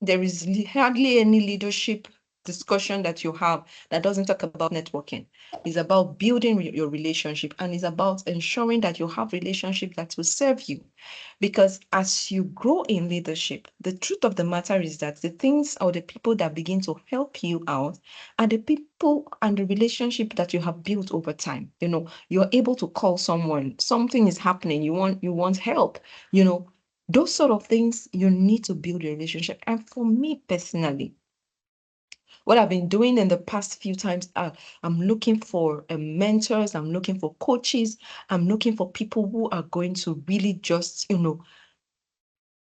Speaker 3: there is hardly any leadership discussion that you have that doesn't talk about networking. It's about building your relationship, and it's about ensuring that you have relationships that will serve you. Because as you grow in leadership, the truth of the matter is that the things or the people that begin to help you out are the people and the relationship that you have built over time. You're able to call someone, something is happening, you want help, those sort of things. You need to build a relationship. And for me personally, what I've been doing in the past few times, I'm looking for mentors, I'm looking for coaches, I'm looking for people who are going to really just,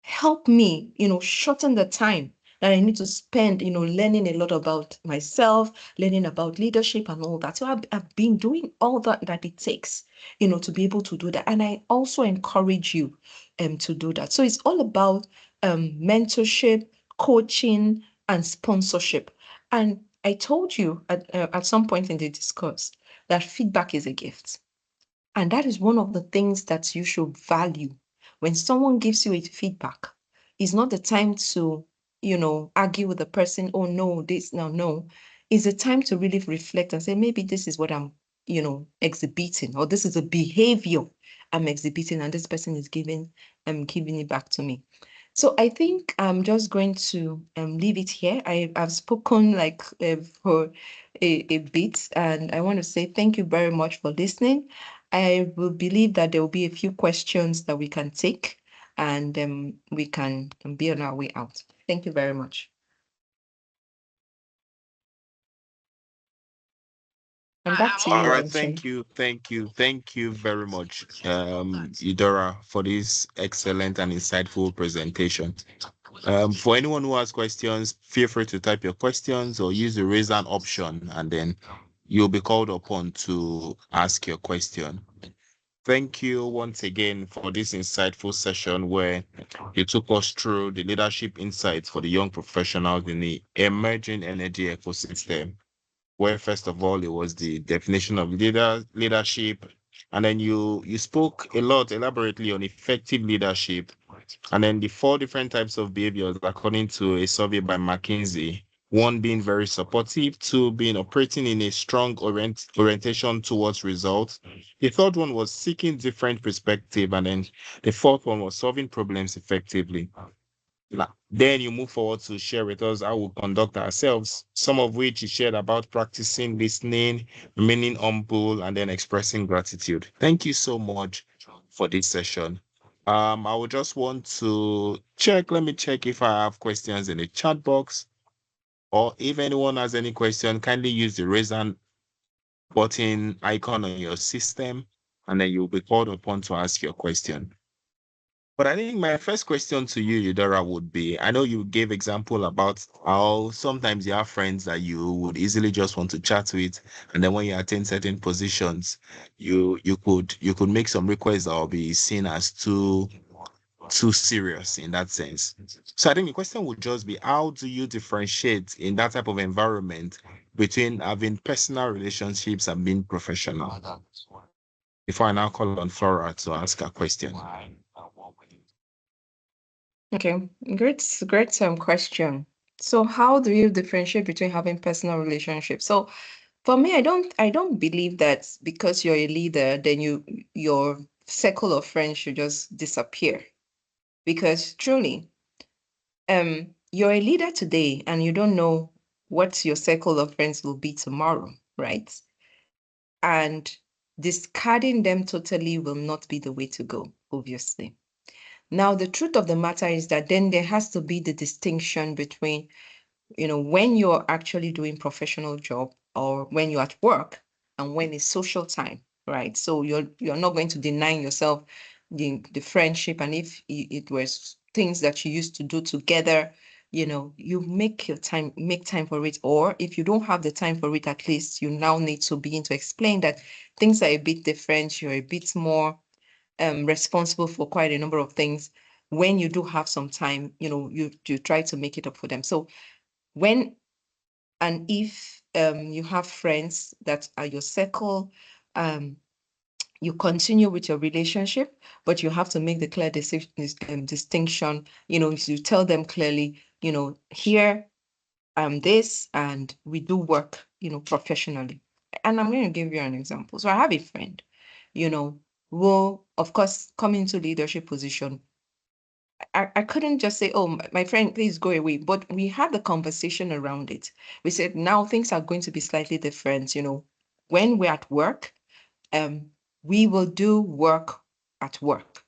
Speaker 3: help me, shorten the time that I need to spend, learning a lot about myself, learning about leadership and all that. So I've been doing all that it takes, to be able to do that. And I also encourage you to do that. So it's all about mentorship, coaching, and sponsorship. And I told you at some point in the discourse that feedback is a gift. And that is one of the things that you should value. When someone gives you a feedback, it's not the time to, argue with the person, oh no, this, no. It's a time to really reflect and say, maybe this is what I'm, exhibiting, or this is a behavior I'm exhibiting, and this person is giving it back to me. So I think I'm just going to leave it here. I've spoken like for a bit, and I want to say thank you very much for listening. I will believe that there will be a few questions that we can take, and we can be on our way out. Thank you very much. And back to
Speaker 1: All
Speaker 3: you,
Speaker 1: right,
Speaker 3: Anshim.
Speaker 1: thank you very much, Eudora, for this excellent and insightful presentation. For anyone who has questions, feel free to type your questions or use the raise hand option, and then you'll be called upon to ask your question. Thank you once again for this insightful session where you took us through the leadership insights for the young professionals in the emerging energy ecosystem, where first of all it was the definition of leadership, and then you spoke a lot elaborately on effective leadership, and then the four different types of behaviors according to a survey by McKinsey. One being very supportive, two being operating in a strong orientation towards results. The third one was seeking different perspective, and then the fourth one was solving problems effectively. Then you move forward to share with us how we conduct ourselves, some of which you shared about practicing listening, remaining humble, and then expressing gratitude. Thank you so much for this session. I would just want to let me check if I have questions in the chat box, or if anyone has any question, kindly use the raise hand button icon on your system, and then you'll be called upon to ask your question. But I think my first question to you, Eudora, would be, I know you gave example about how sometimes you have friends that you would easily just want to chat with, and then when you attain certain positions, you could make some requests that will be seen as too serious in that sense. So I think the question would just be, how do you differentiate in that type of environment between having personal relationships and being professional? Before I now call on Flora to ask a question.
Speaker 3: Okay, great question. So how do you differentiate between having personal relationships? So for me, I don't believe that because you're a leader, then your circle of friends should just disappear. Because truly, you're a leader today and you don't know what your circle of friends will be tomorrow, right? And discarding them totally will not be the way to go, obviously. Now, the truth of the matter is that then there has to be the distinction between, when you're actually doing professional job or when you're at work and when it's social time, right? So you're not going to deny yourself the friendship. And if it was things that you used to do together, you make time for it. Or if you don't have the time for it, at least you now need to begin to explain that things are a bit different. You're a bit more responsible for quite a number of things. When you do have some time, you try to make it up for them. So when and if you have friends that are your circle, you continue with your relationship, but you have to make the clear distinction. You tell them clearly, here this, and we do work, professionally. And I'm going to give you an example. So I have a friend, who, of course, come into leadership position. I couldn't just say, oh, my friend, please go away. But we had the conversation around it. We said, now things are going to be slightly different. When we're at work, we will do work at work.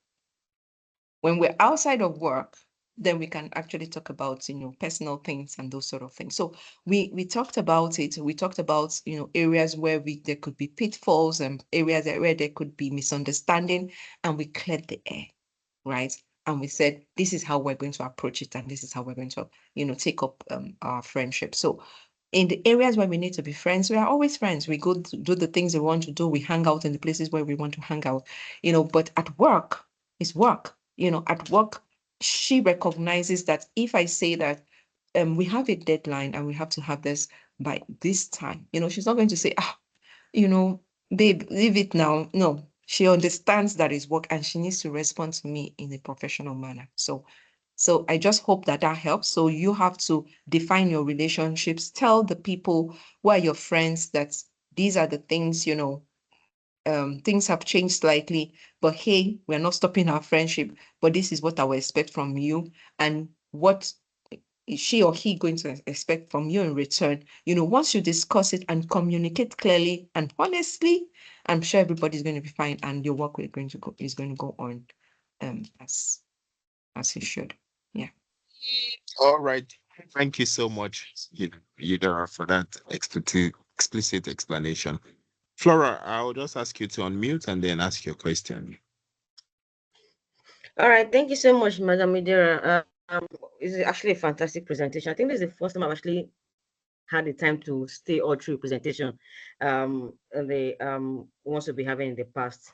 Speaker 3: When we're outside of work, then we can actually talk about, personal things and those sort of things. So we talked about it. We talked about, areas where there could be pitfalls and areas where there could be misunderstanding, and we cleared the air, right? And we said, this is how we're going to approach it, and this is how we're going to, take up our friendship. So in the areas where we need to be friends, we are always friends. We go to do the things we want to do. We hang out in the places where we want to hang out, but at work, it's work. At work, she recognizes that if I say that we have a deadline and we have to have this by this time, she's not going to say, babe, leave it now. No, she understands that it's work and she needs to respond to me in a professional manner. So I just hope that helps. So you have to define your relationships, tell the people who are your friends that these are the things, things have changed slightly, but hey, we're not stopping our friendship, but this is what I will expect from you. And what is she or he going to expect from you in return? Once you discuss it and communicate clearly and honestly, I'm sure everybody's going to be fine and your work is going to go on as it should. Yeah.
Speaker 1: All right. Thank you so much, Eudora, for that explicit explanation. Flora, I'll just ask you to unmute and then ask your question.
Speaker 4: All right, thank you so much, Madam Idera. It's actually a fantastic presentation. I think this is the first time I've actually had the time to stay all through presentation. And the ones we'll be having in the past.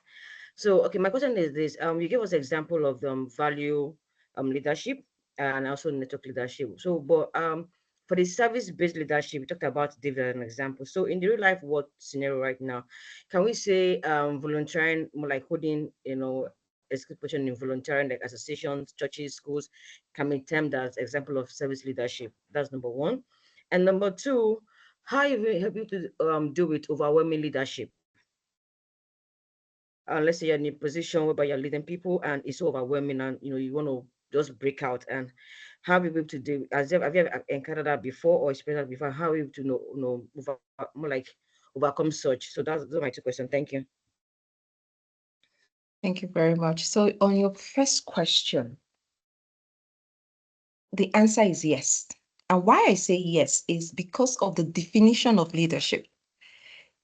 Speaker 4: So, okay, my question is this: you gave us example of value leadership and also network leadership. So, but for the service-based leadership, we talked about David as an example. So, in the real life work scenario right now, can we say volunteering, more like holding, executive in volunteering, like associations, churches, schools, can be termed as example of service leadership? That's number one. And number two, how you help you to do with overwhelming leadership? Let's say you're in a position whereby you're leading people and it's so overwhelming, and you want to just break out, and how are you able to do? Have you ever encountered that before or experienced that before? How are you able to more like overcome such? So those are my two questions. Thank you.
Speaker 3: Thank you very much. So on your first question, the answer is yes. And why I say yes is because of the definition of leadership.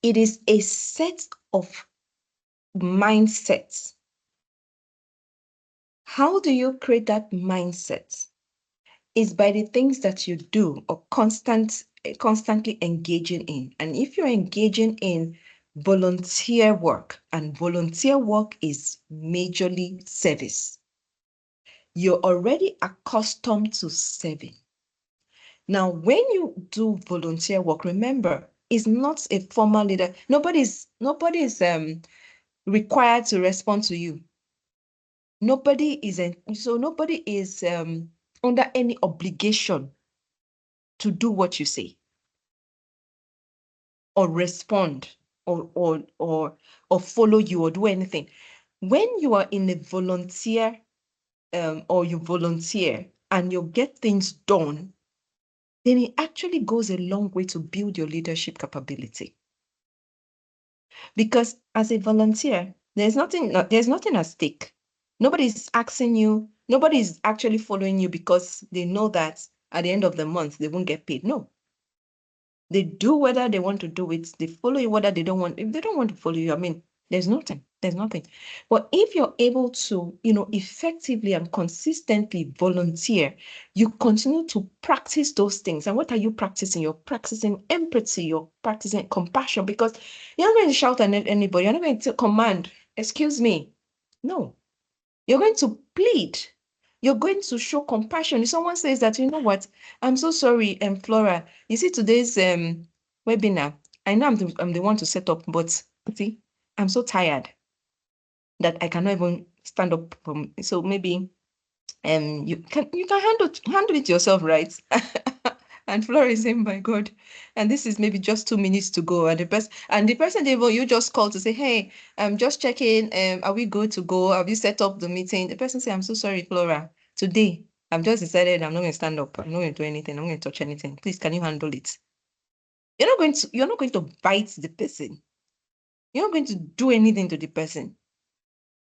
Speaker 3: It is a set of mindsets. How do you create that mindset? Is by the things that you do or constantly engaging in. And if you're engaging in volunteer work, and volunteer work is majorly service, you're already accustomed to serving. Now, when you do volunteer work, remember, it's not a formal leader. Nobody's required to respond to you. Nobody is under any obligation to do what you say or respond or follow you or do anything. When you are in a volunteer or you volunteer and you get things done, then it actually goes a long way to build your leadership capability. Because as a volunteer, there's nothing at stake. Nobody's asking you, nobody's actually following you because they know that at the end of the month they won't get paid. No. They do whether they want to do it, they follow you whether they don't want. If they don't want to follow you, I mean, there's nothing. But if you're able to, effectively and consistently volunteer, you continue to practice those things. And what are you practicing? You're practicing empathy, you're practicing compassion, because you're not going to shout at anybody, you're not going to command, excuse me. No, you're going to plead. You're going to show compassion. If someone says that, you know what, I'm so sorry, Flora, you see today's webinar, I know I'm the one to set up, but see, I'm so tired that I cannot even stand up from. So maybe you can handle it yourself, right? And Flora is saying, my God, and this is maybe just 2 minutes to go. And the person you just called to say, hey, I'm just checking, are we good to go? Have you set up the meeting? The person say, I'm so sorry, Flora. Today, I've just decided I'm not going to stand up. I'm not going to do anything. I'm not going to touch anything. Please, can you handle it? You're not going to bite the person. You're not going to do anything to the person.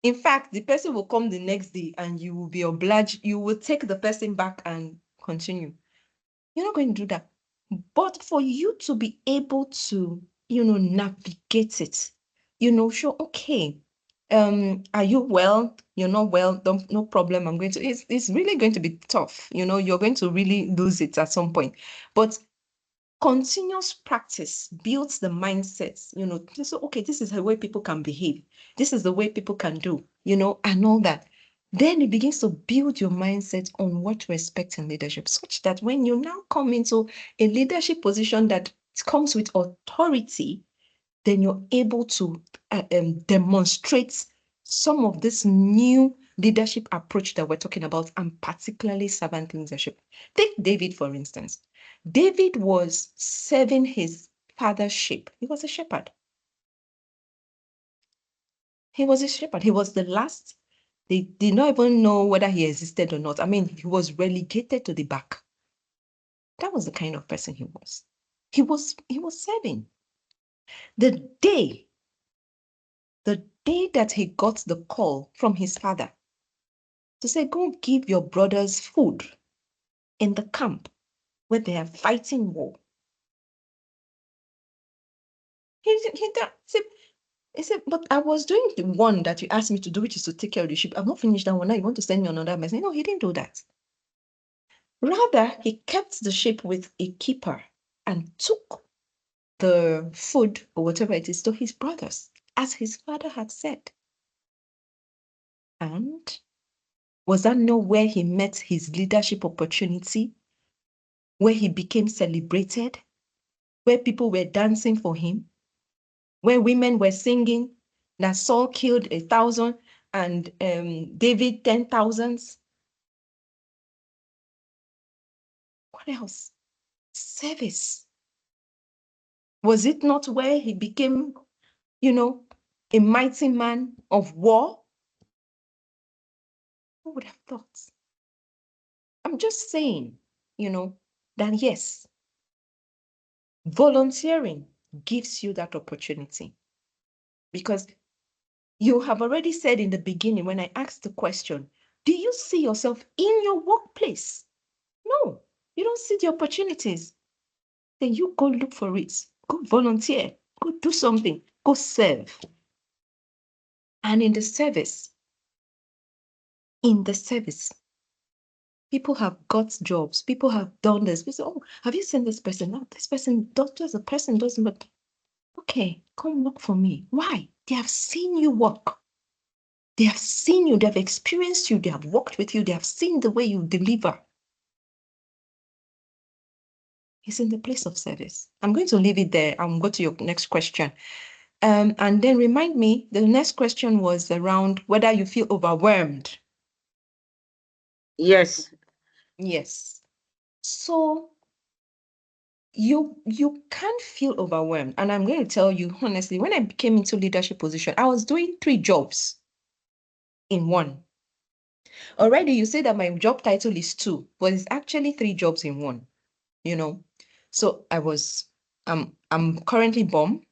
Speaker 3: In fact, the person will come the next day and you will be obliged. You will take the person back and continue. You're not going to do that. But for you to be able to, navigate it, show, okay, are you well? You're not well, no problem. It's really going to be tough. You're going to really lose it at some point. But continuous practice builds the mindset, so, okay, this is the way people can behave. This is the way people can do, and all that. Then it begins to build your mindset on what to expect in leadership, such that when you now come into a leadership position that comes with authority, then you're able to demonstrate some of this new leadership approach that we're talking about, and particularly servant leadership. Take David, for instance. David was serving his father's sheep. He was a shepherd. He was a shepherd. He was the last. They did not even know whether he existed or not. I mean, he was relegated to the back. That was the kind of person he was. He was serving. The day that he got the call from his father to say, go give your brothers food in the camp where they are fighting war. He said, but I was doing the one that you asked me to do, which is to take care of the sheep. I've not finished that one. Now you want to send me another message? No, he didn't do that. Rather, he kept the sheep with a keeper and took the food or whatever it is to his brothers, as his father had said. And was that not where he met his leadership opportunity, where he became celebrated, where people were dancing for him, where women were singing that Saul killed 1,000 and David 10,000s? What else? Service. Was it not where he became, a mighty man of war? Who would have thought? I'm just saying, that yes, volunteering gives you that opportunity, because you have already said in the beginning when I asked the question, do you see yourself in your workplace? No, you don't see the opportunities. Then you go look for it. Go volunteer. Go do something. Go serve. And in the service, people have got jobs. People have done this. People say, oh, have you seen this person? No, this person does, the person doesn't, but okay, come work for me. Why? They have seen you work. They have seen you. They have experienced you. They have worked with you. They have seen the way you deliver. It's in the place of service. I'm going to leave it there. I'll go to your next question. And then remind me, the next question was around whether you feel overwhelmed.
Speaker 4: Yes.
Speaker 3: Yes. So you can't feel overwhelmed. And I'm going to tell you honestly, when I came into leadership position, I was doing 3 jobs in one. Already you say that my job title is 2, but it's actually 3 jobs in one, So I'm currently BOM,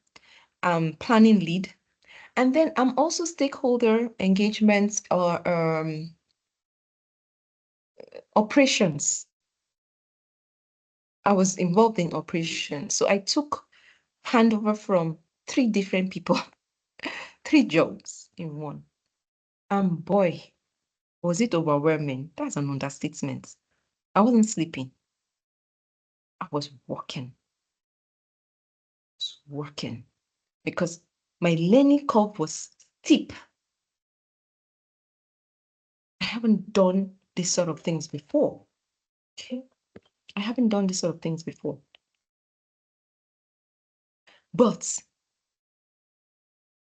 Speaker 3: I'm planning lead, and then I'm also stakeholder engagement or operations. I was involved in operations. So I took handover from 3 different people, 3 jobs in one. And boy, was it overwhelming. That's an understatement. I wasn't sleeping. I was working. Because my learning curve was steep. I haven't done this sort of things before. Okay. I haven't done this sort of things before. But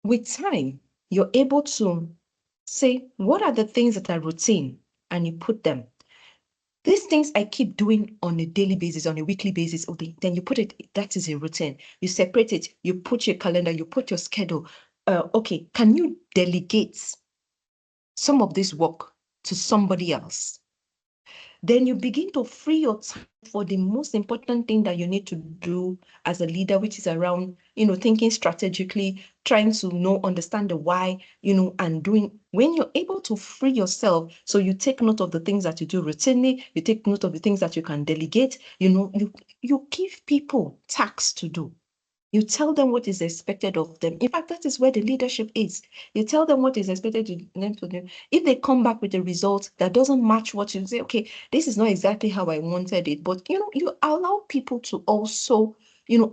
Speaker 3: with time, you're able to say, what are the things that are routine? And you put them.
Speaker 5: These things I keep doing on a daily basis, on a weekly basis, okay, then you put it, that is a routine. You separate it, you put your calendar, you put your schedule. Okay, can you delegate some of this work to somebody else? Then you begin to free your time for the most important thing that you need to do as a leader, which is around, thinking strategically, trying to understand the why, and doing. When you're able to free yourself, so you take note of the things that you do routinely, you take note of the things that you can delegate, you give people tasks to do. You tell them what is expected of them. In fact, that is where the leadership is. You tell them what is expected of them to do. If they come back with a result that doesn't match what you say, okay, this is not exactly how I wanted it, but you allow people to also,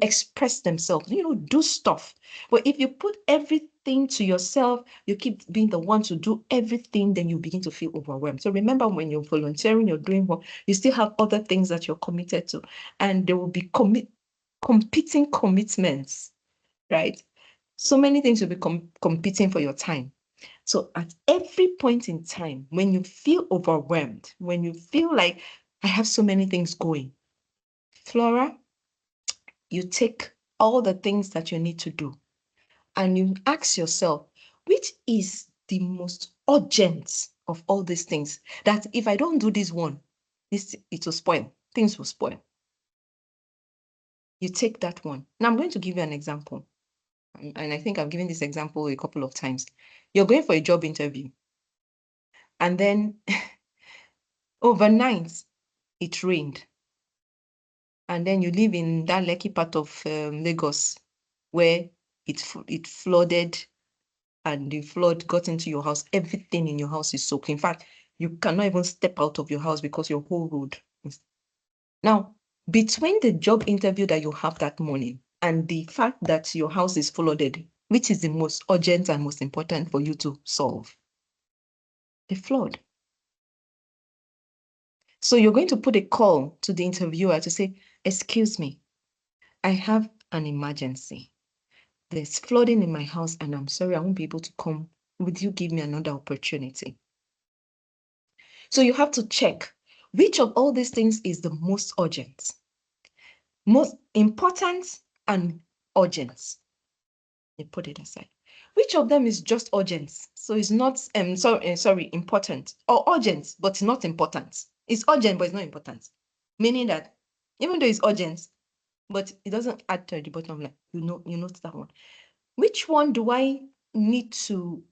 Speaker 5: express themselves, do stuff. But if you put everything to yourself, you keep being the one to do everything, then you begin to feel overwhelmed. So remember, when you're volunteering, you're doing work, you still have other things that you're committed to, and there will be competing commitments, right? So many things will be competing for your time. So at every point in time, when you feel overwhelmed, when you feel like I have so many things going, Flora, you take all the things that you need to do and you ask yourself, which is the most urgent of all these things? That if I don't do this one, it will spoil. Things will spoil. You take that one. Now I'm going to give you an example. And I think I've given this example a couple of times. You're going for a job interview, and then overnight it rained, and then you live in that lucky part of Lagos where it flooded, and the flood got into your house. Everything in your house is soaked. In fact, you cannot even step out of your house because your whole road is. Now, between the job interview that you have that morning and the fact that your house is flooded, which is the most urgent and most important for you to solve? The flood. So you're going to put a call to the interviewer to say, excuse me, I have an emergency. There's flooding in my house and I'm sorry, I won't be able to come. Would you give me another opportunity? So you have to check which of all these things is the most urgent, most important and urgent. You put it aside. Which of them is just urgent? So it's not sorry, important, or urgent but not important. It's urgent but it's not important. Meaning that even though it's urgent, but it doesn't add to the bottom line. You note that one. Which one do I need to,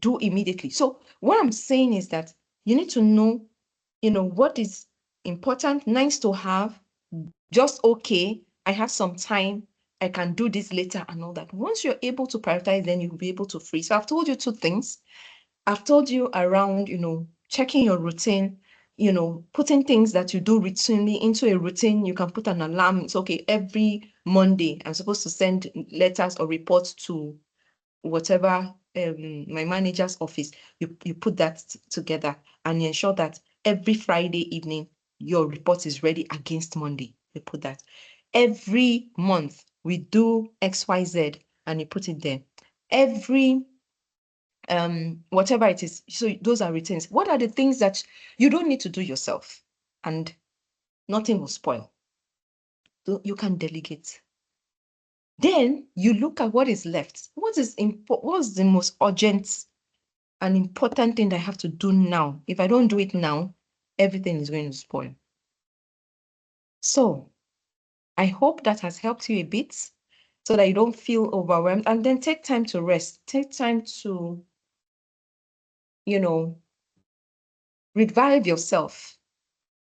Speaker 5: do immediately? So what I'm saying is that you need to know, what is important, nice to have, just okay, I have some time, I can do this later and all that. Once you're able to prioritize, then you'll be able to free. So I've told you two things. I've told you around, checking your routine, putting things that you do routinely into a routine. You can put an alarm. It's okay. Every Monday, I'm supposed to send letters or reports to whatever my manager's office. You put that together and you ensure that every Friday evening, your report is ready against Monday. You put that. Every month, we do XYZ and you put it there. Every whatever it is. So those are routines. What are the things that you don't need to do yourself and nothing will spoil? So you can delegate. Then you look at what is left. What's the most urgent and important thing that I have to do now? If I don't do it now, everything is going to spoil. So I hope that has helped you a bit so that you don't feel overwhelmed, and then take time to rest. Take time to, revive yourself.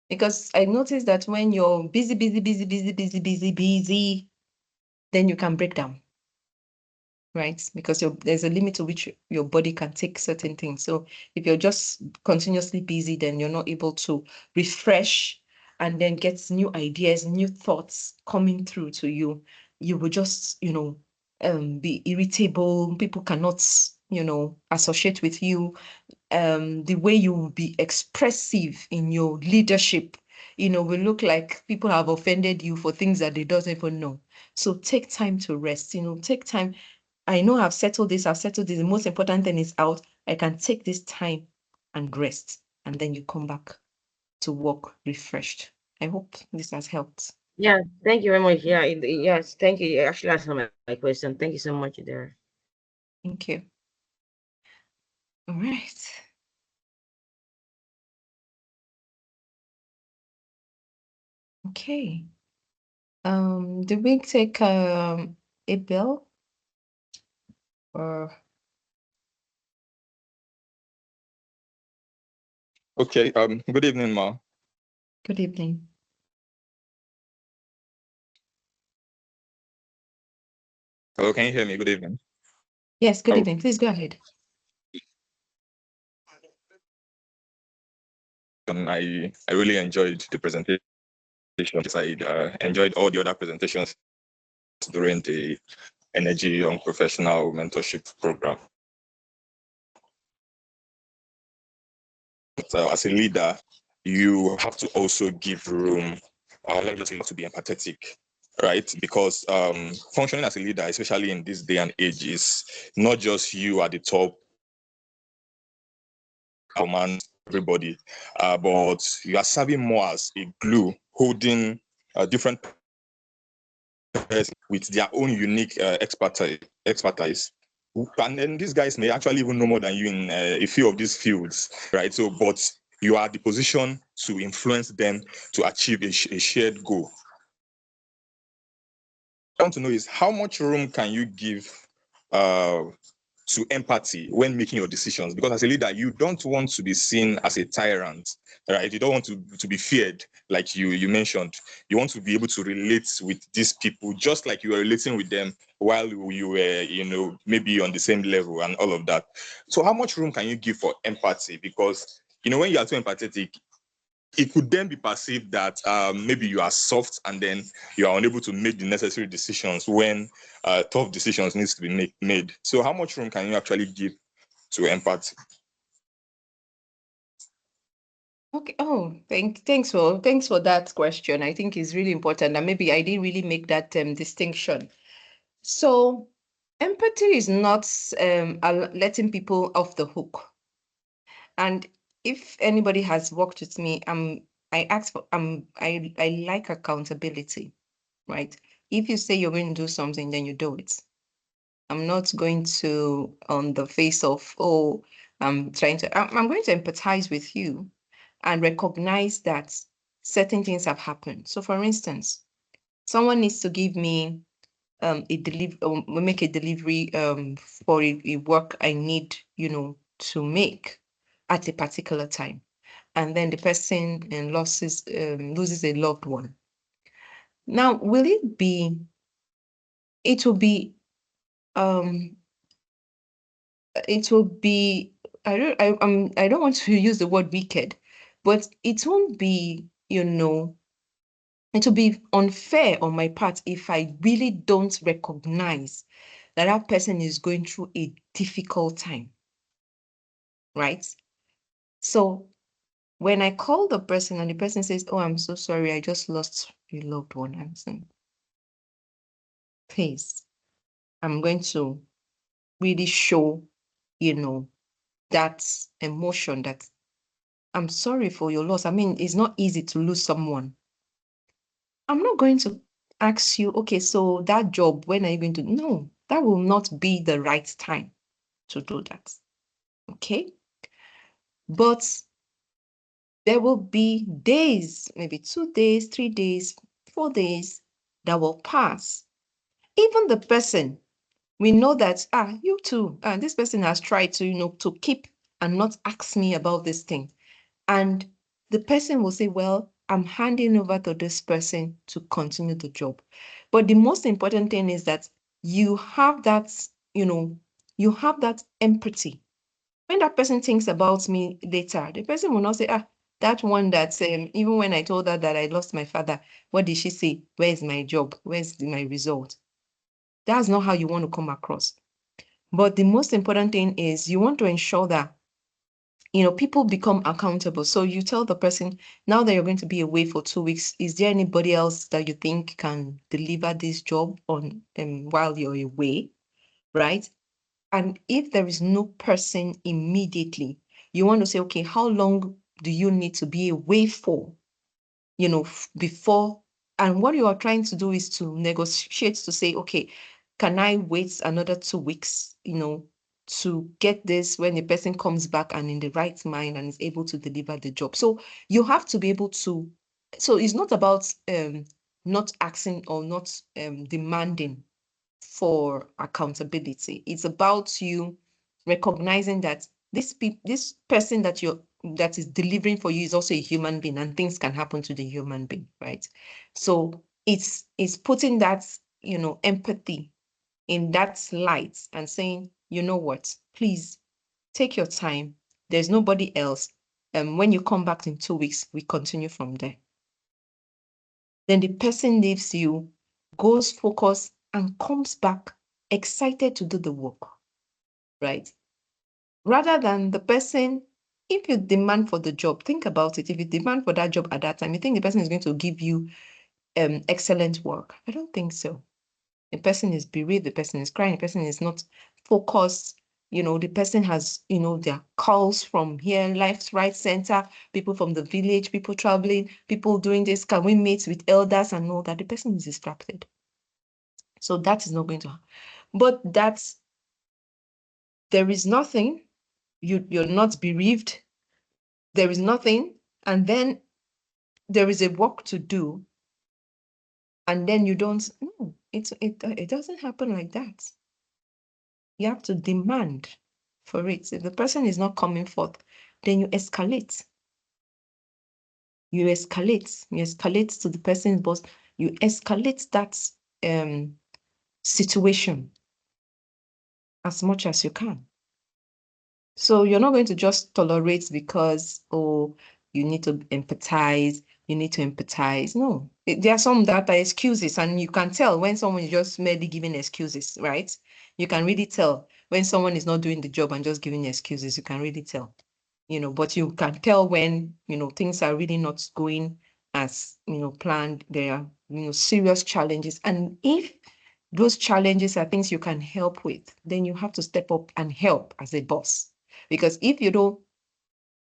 Speaker 5: Because I noticed that when you're busy, then you can break down, right? Because there's a limit to which your body can take certain things. So if you're just continuously busy, then you're not able to refresh and then get new ideas, new thoughts coming through to you. You will just, be irritable. People cannot, associate with you. The way you will be expressive in your leadership, will look like people have offended you for things that they don't even know. So take time to rest, take time. I know I've settled this. The most important thing is out. I can take this time and rest, and then you come back
Speaker 3: to work refreshed. I hope this has helped.
Speaker 4: Yeah, thank you very much. Yeah, yes, thank you. You actually answered my question. Thank you so much, there.
Speaker 3: Thank you. All right. Okay. Do we take a bill or
Speaker 6: Okay. Good evening, Ma.
Speaker 3: good evening?
Speaker 6: Hello, can you hear me? Good evening.
Speaker 3: Yes, good
Speaker 6: Oh.
Speaker 3: evening. Please go ahead.
Speaker 6: I really enjoyed the presentation. I enjoyed all the other presentations during the Energy Young Professional Mentorship Program. So as a leader, you have to also give room, let me just say, to be empathetic, right? Because functioning as a leader, especially in this day and age, is not just you at the top, command everybody, but you are serving more as a glue, holding different with their own unique expertise. And then these guys may actually even know more than you in a few of these fields, right? So, but you are the position to influence them to achieve a shared goal. I want to know is how much room can you give to empathy when making your decisions? Because as a leader, you don't want to be seen as a tyrant, right? You don't want to be feared, like you mentioned. You want to be able to relate with these people just like you were relating with them while you were, maybe on the same level and all of that. So how much room can you give for empathy? Because, when you are too empathetic, it could then be perceived that maybe you are soft and then you are unable to make the necessary decisions when tough decisions needs to be made. So how much room can you actually give to empathy?
Speaker 3: Okay. Oh, thanks for that question. I think it's really important, and maybe I didn't really make that distinction. So, empathy is not letting people off the hook. And if anybody has worked with me, I like accountability, right? If you say you're going to do something, then you do it. I'm not going to, on the face of, I'm going to empathize with you and recognize that certain things have happened. So, for instance, someone needs to give me a delivery, make a delivery for a work I need, to make at a particular time, and then the person loses a loved one. Now, will it be? It will be. It will be. I don't want to use the word wicked, but it won't be. It will be unfair on my part if I really don't recognize that that person is going through a difficult time, right? So when I call the person and the person says, "Oh, I'm so sorry, I just lost a loved one," I'm saying, please, I'm going to really show, that emotion that I'm sorry for your loss. I mean, it's not easy to lose someone. I'm not going to ask you, okay, so that job, when are you going to? No, that will not be the right time to do that. Okay. But there will be days, maybe 2 days, 3 days, 4 days that will pass. Even the person, we know that, you too, this person has tried to, to keep and not ask me about this thing. And the person will say, well, I'm handing over to this person to continue the job. But the most important thing is that you have that, you have that empathy. When that person thinks about me later, the person will not say, that one that even when I told her that I lost my father, what did she say? Where's my job? Where's my result? That's not how you want to come across. But the most important thing is you want to ensure that people become accountable. So you tell the person, now that you're going to be away for 2 weeks, is there anybody else that you think can deliver this job on while you're away, right? And if there is no person immediately, you want to say, okay, how long
Speaker 5: do you need to be away for, before? And what you are trying to do is to negotiate to say, okay, can I wait another 2 weeks, to get this when the person comes back and in the right mind and is able to deliver the job. So you have to be able to, so it's not about not asking or not demanding for accountability. It's about you recognizing that this person that is delivering for you is also a human being, and things can happen to the human being, right? So it's putting that empathy in that light and saying, you know what, please take your time. There's nobody else. When you come back in 2 weeks, we continue from there. Then the person leaves you, goes focused, and comes back excited to do the work, right? Rather than the person, if you demand for the job, think about it. If you demand for that job at that time, you think the person is going to give you excellent work? I don't think so. The person is bereaved, the person is crying, the person is not focused. The person has, their calls from here, left, right, center, people from the village, people traveling, people doing this. Can we meet with elders and all that? The person is distracted. So that is not going to happen. But there is nothing, you're not bereaved, there is nothing, and then there is a work to do, and then you don't, no, it doesn't happen like that. You have to demand for it. If the person is not coming forth, then you escalate. You escalate to the person's boss, you escalate that situation as much as you can. So you're not going to just tolerate because, oh, you need to empathize. No, there are some that are excuses, and you can tell when someone is just merely giving excuses, right? You can really tell when someone is not doing the job and just giving excuses. You can really tell, but you can tell when, things are really not going as, planned. There are, serious challenges. And if those challenges are things you can help with, then you have to step up and help as a boss. Because if you don't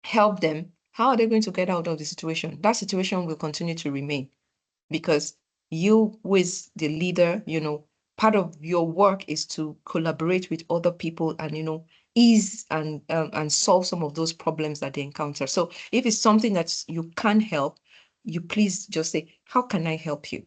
Speaker 5: help them, how are they going to get out of the situation? That situation will continue to remain because you, with the leader, part of your work is to collaborate with other people and, ease and solve some of those problems that they encounter. So if it's something that you can help, you please just say, how can I help you?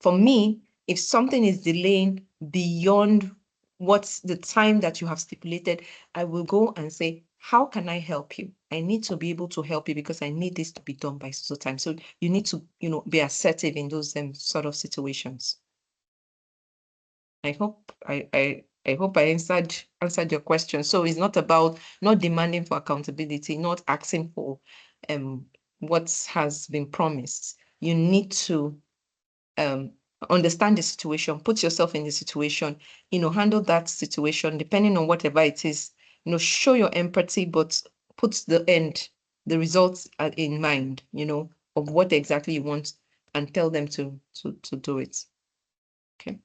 Speaker 5: For me, if something is delaying beyond what's the time that you have stipulated, I will go and say, how can I help you? I need to be able to help you because I need this to be done by so time. So you need to, be assertive in those sort of situations. I hope I answered your question. So it's not about not demanding for accountability, not asking for what has been promised. You need to understand the situation, put yourself in the situation, handle that situation depending on whatever it is, show your empathy, but put the results in mind, of what exactly you want and tell them to do it. Okay.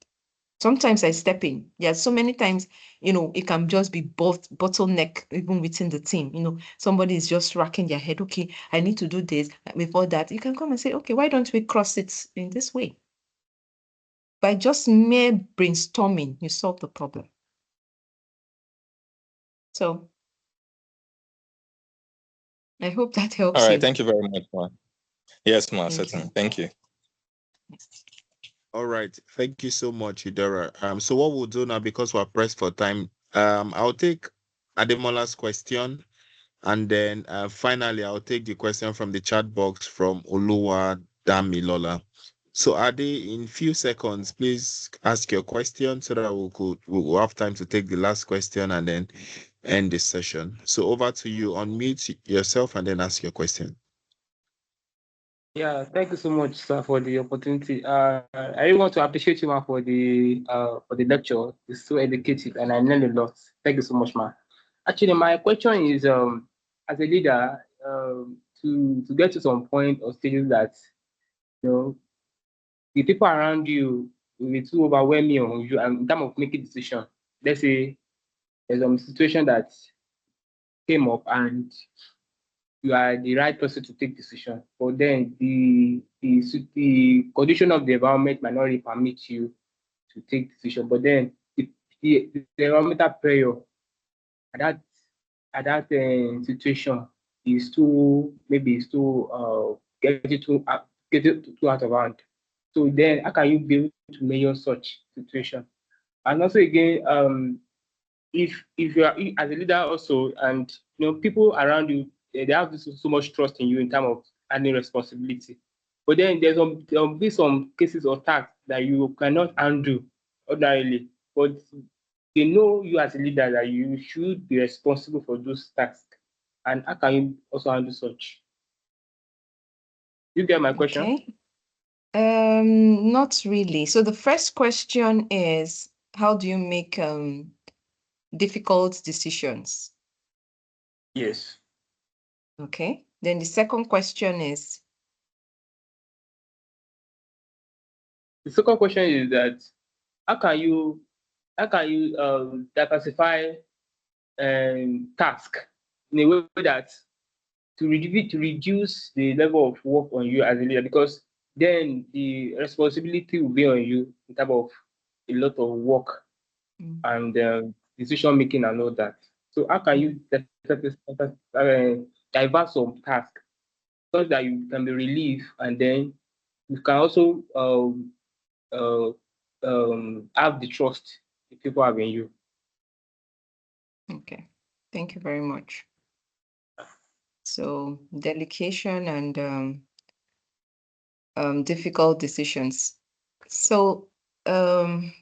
Speaker 5: Sometimes I step in. Yeah, so many times, it can just be both bottleneck even within the team. Somebody is just racking their head. Okay, I need to do this. Before that, you can come and say, okay, why don't we cross it in this way? By just mere brainstorming, you solve the problem. So I hope that helps
Speaker 6: All right,
Speaker 5: you.
Speaker 6: thank you very much, ma. Yes, ma,
Speaker 5: Thank
Speaker 6: certainly.
Speaker 5: you.
Speaker 6: Thank you.
Speaker 1: All right. Thank you so much, Idora. So what we'll do now, because we're pressed for time, I'll take Ademola's question, and then finally I'll take the question from the chat box from Oluwa Damilola. So Ade, in few seconds, please ask your question so that we'll have time to take the last question and then end this session. So over to you. Unmute yourself and then ask your question.
Speaker 7: Yeah, thank you so much, sir, for the opportunity. I really want to appreciate you, ma, for the lecture. It's so educative, and I learned a lot. Thank you so much, ma. Actually, my question is, as a leader, to get to some point or stages that the people around you will be too overwhelming on you, and in terms of making decision. Let's say there's a situation that came up, and you are the right person to take decision. But then the condition of the environment might not really permit you to take decision. But then the environmental pressure at that situation is too, maybe it's too get it too out of hand. So then how can you be able to measure such situation? And also again, if you are as a leader also, and people around you, they have so much trust in you in terms of handling responsibility. But then there'll be some cases or tasks that you cannot undo ordinarily. But they know you as a leader that you should be responsible for those tasks. And how can you also handle such? You get my question?
Speaker 3: Okay. Not really. So the first question is, how do you make difficult decisions?
Speaker 7: Yes.
Speaker 3: Okay. Then the second question is,
Speaker 7: The second question is that how can you diversify task in a way that to reduce the level of work on you as a leader, because then the responsibility will be on you in terms of a lot of work and decision making and all that. So how can you divert some tasks such that you can be relieved, and then you can also uh, have the trust the people have in you.
Speaker 3: okay, thank you very much. So delegation and difficult decisions. So there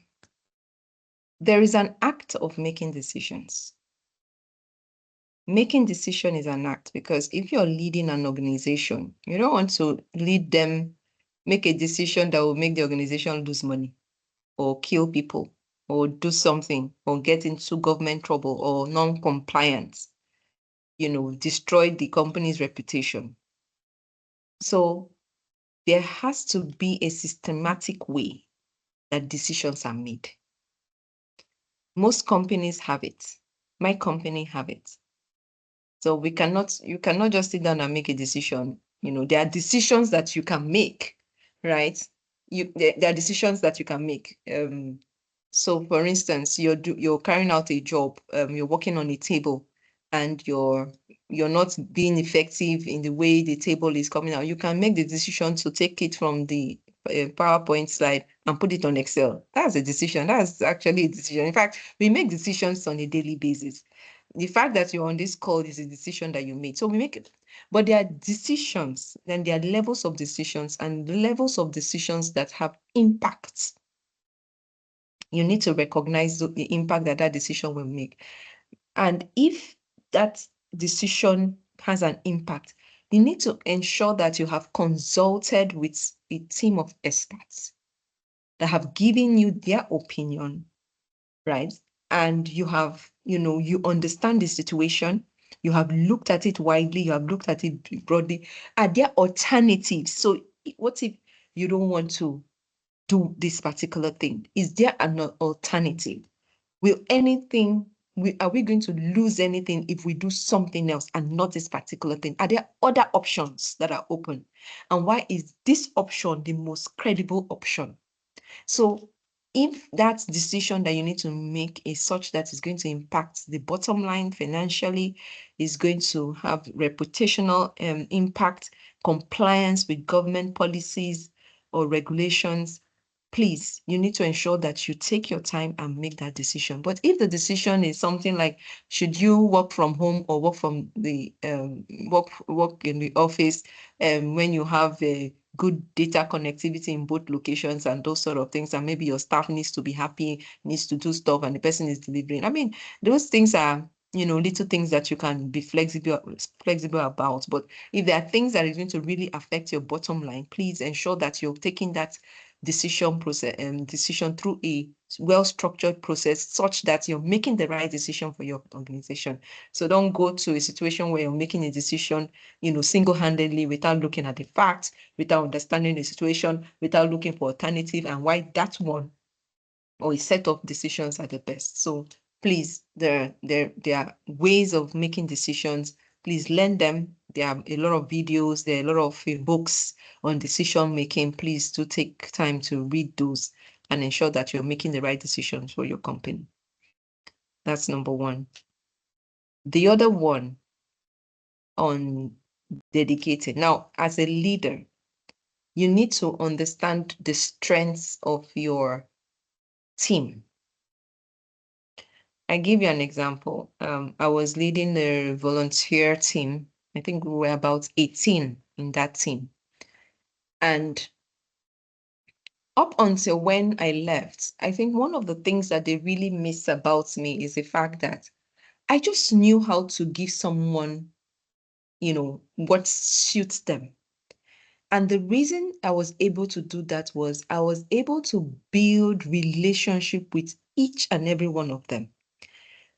Speaker 3: is an act of making decisions. Making decision is an act, because if you're leading an organization, you don't want to lead them, make a decision that will make the organization lose money or kill people or do something or get into government trouble or non-compliance, destroy the company's reputation. So there has to be a systematic way that decisions are made. Most companies have it. My company have it. So you cannot just sit down and make a decision. There are decisions that you can make, right? There are decisions that you can make. So for instance, you're carrying out a job, you're working on a table, and you're not being effective in the way the table is coming out. You can make the decision to take it from the PowerPoint slide and put it on Excel. That's a decision. That's actually a decision. In fact, we make decisions on a daily basis. The fact that you're on this call is a decision that you made. So we make it, but there are decisions, then there are levels of decisions and levels of decisions that have impacts. You need to recognize the impact that that decision will make. And if that decision has an impact, you need to ensure that you have consulted with a team of experts that have given you their opinion, right? And you have, you understand the situation, you have looked at it widely, you have looked at it broadly. Are there alternatives? So what if you don't want to do this particular thing? Is there an alternative? Are we going to lose anything if we do something else and not this particular thing? Are there other options that are open? And why is this option the most credible option? So if that decision that you need to make is such that it's going to impact the bottom line financially, is going to have reputational impact, compliance with government policies or regulations, please, you need to ensure that you take your time and make that decision. But if the decision is something like, should you work from home or work from the work in the office, when you have a good data connectivity in both locations and those sort of things, and maybe your staff needs to be happy, needs to do stuff, and the person is delivering. I mean, those things are, little things that you can be flexible about. But if there are things that are going to really affect your bottom line, please ensure that you're taking that decision through a well-structured process such that you're making the right decision for your organization. So don't go to a situation where you're making a decision, single-handedly without looking at the facts, without understanding the situation, without looking for alternative and why that one or a set of decisions are the best. So please, there are ways of making decisions. Please learn them, there are a lot of videos, there are a lot of books on decision making. Please do take time to read those and ensure that you're making the right decisions for your company. That's number one. The other one on dedicated. Now, as a leader, you need to understand the strengths of your team. I give you an example. I was leading a volunteer team. I think we were about 18 in that team. And up until when I left, I think one of the things that they really miss about me is the fact that I just knew how to give someone, what suits them. And the reason I was able to do that was I was able to build relationship with each and every one of them.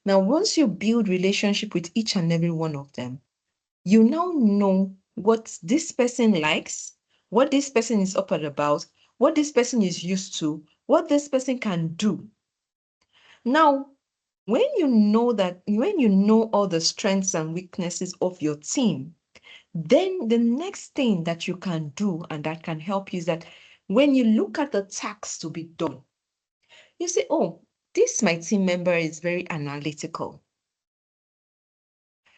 Speaker 3: Now, once you build relationship with each and every one of them, you now know what this person likes, what this person is up and about, what this person is used to, what this person can do. Now, when you know all the strengths and weaknesses of your team, then the next thing that you can do and that can help you is that when you look at the tasks to be done, you say, oh, this my team member is very analytical.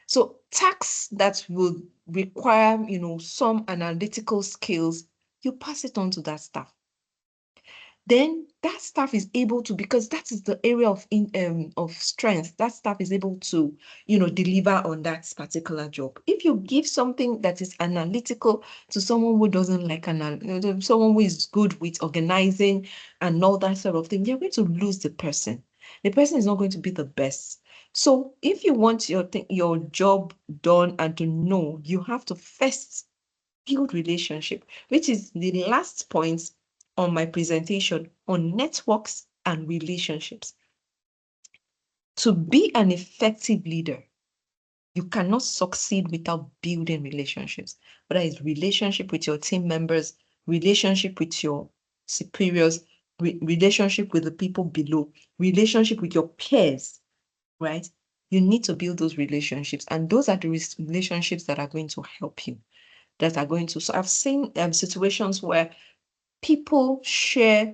Speaker 3: So tasks that will require, some analytical skills, you pass it on to that staff. Then that staff is able to, because that is the area of strength, that staff is able to, deliver on that particular job. If you give something that is analytical to someone who doesn't like someone who is good with organizing and all that sort of thing, you're going to lose the person. The person is not going to be the best. So if you want your job done and to know, you have to first build relationship, which is the last point on my presentation on networks and relationships. To be an effective leader, you cannot succeed without building relationships, whether it's relationship with your team members, relationship with your superiors, relationship with the people below, relationship with your peers, right? You need to build those relationships, and those are the relationships that are going to help you, so I've seen situations where people share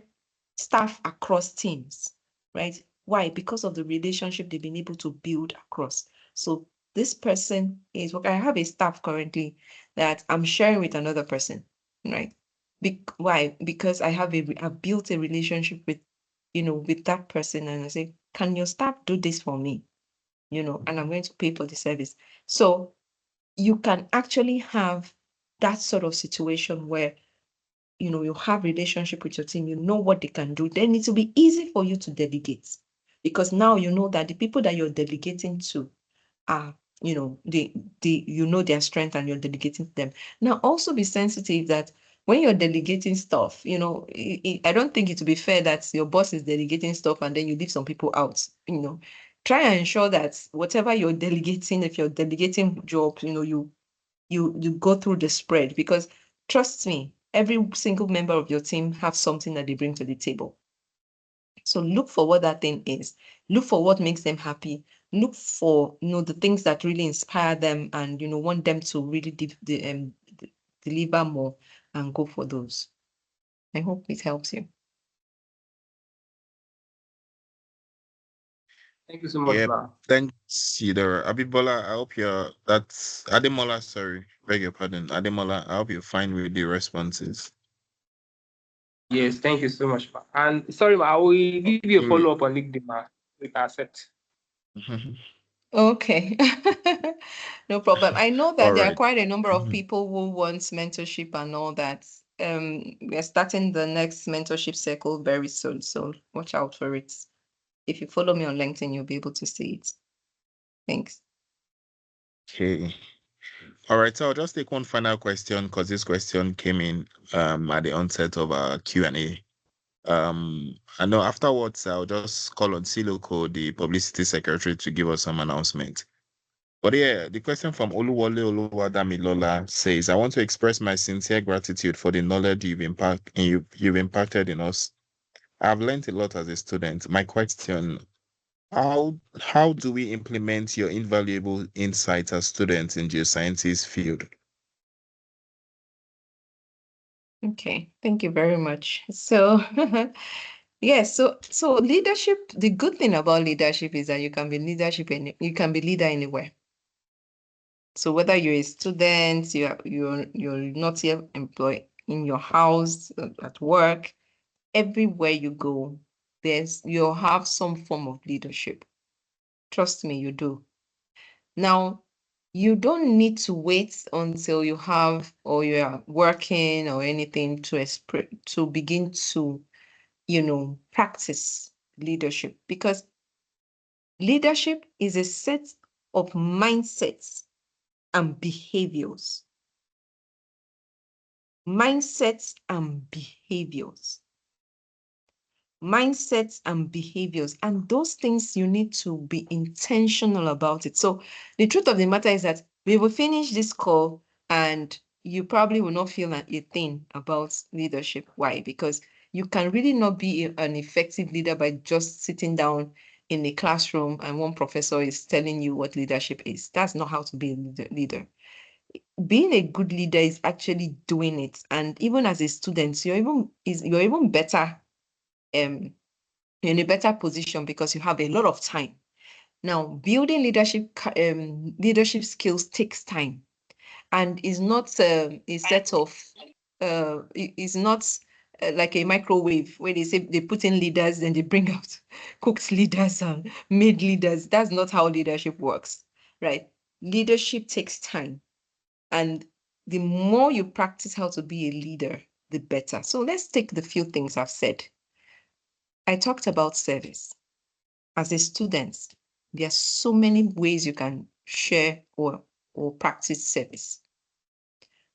Speaker 3: staff across teams, right? Why? Because of the relationship they've been able to build across. So this person is, I have a staff currently that I'm sharing with another person, right? Why? Because I've built a relationship with that person, and I say, can your staff do this for me? And I'm going to pay for the service. So you can actually have that sort of situation where you have relationship with your team, you know what they can do, then it will be easy for you to delegate, because now you know that the people that you're delegating to are, their strength, and you're delegating to them. Now, also be sensitive that when you're delegating stuff, I don't think it would be fair that your boss is delegating stuff and then you leave some people out. Try and ensure that whatever you're delegating, if you're delegating jobs, you go through the spread, because trust me, every single member of your team have something that they bring to the table. So look for what that thing is. Look for what makes them happy. Look for the things that really inspire them, and want them to really deliver more, and go for those. I hope it helps you.
Speaker 7: Thank you so much,
Speaker 1: Yeah,
Speaker 7: ma.
Speaker 1: thanks, Sidor. Abibola, that's Ademola, sorry, beg your pardon. Ademola, I hope you're fine with the responses.
Speaker 7: Yes, thank you so much, ma. And sorry, ma, I will give you a follow-up on LinkedIn, ma. We can accept.
Speaker 3: Okay. No problem. I know that
Speaker 1: All
Speaker 3: there are
Speaker 1: right.
Speaker 3: quite a number of people who want mentorship and all that. We are starting the next mentorship circle very soon, so watch out for it. If you follow me on LinkedIn, you'll be able to see it. Thanks.
Speaker 1: Okay. All right, so I'll just take one final question, because this question came in at the onset of our Q&A. I know afterwards I'll just call on Siloko, the publicity secretary, to give us some announcement. But yeah, the question from Oluwole Oluwadamilola says, I want to express my sincere gratitude for the knowledge you've impacted in us. I've learned a lot as a student. My question, How do we implement your invaluable insights as students in geosciences field?
Speaker 3: Okay, thank you very much. So, yes, so leadership, the good thing about leadership is that you can be you can be leader anywhere. So whether you're a student, you're not yet employed in your house, at work, everywhere you go, you'll have some form of leadership. Trust me, you do. Now, you don't need to wait until you have or you are working or anything to begin to, practice leadership, because leadership is a set of mindsets and behaviors. Mindsets and behaviors. Mindsets and behaviors. And those things, you need to be intentional about it. So the truth of the matter is that we will finish this call and you probably will not feel a thing about leadership. Why? Because you can really not be an effective leader by just sitting down in a classroom and one professor is telling you what leadership is. That's not how to be a leader. Being a good leader is actually doing it. And even as a student, you're even better in a better position because you have a lot of time. Now, building leadership skills takes time and is not a set of is not like a microwave where they say they put in leaders and they bring out cooked leaders and made leaders. That's not how leadership works, right? Leadership takes time, and the more you practice how to be a leader, the better. So let's take the few things I've said. I talked about service. As a student, there are so many ways you can share or practice service.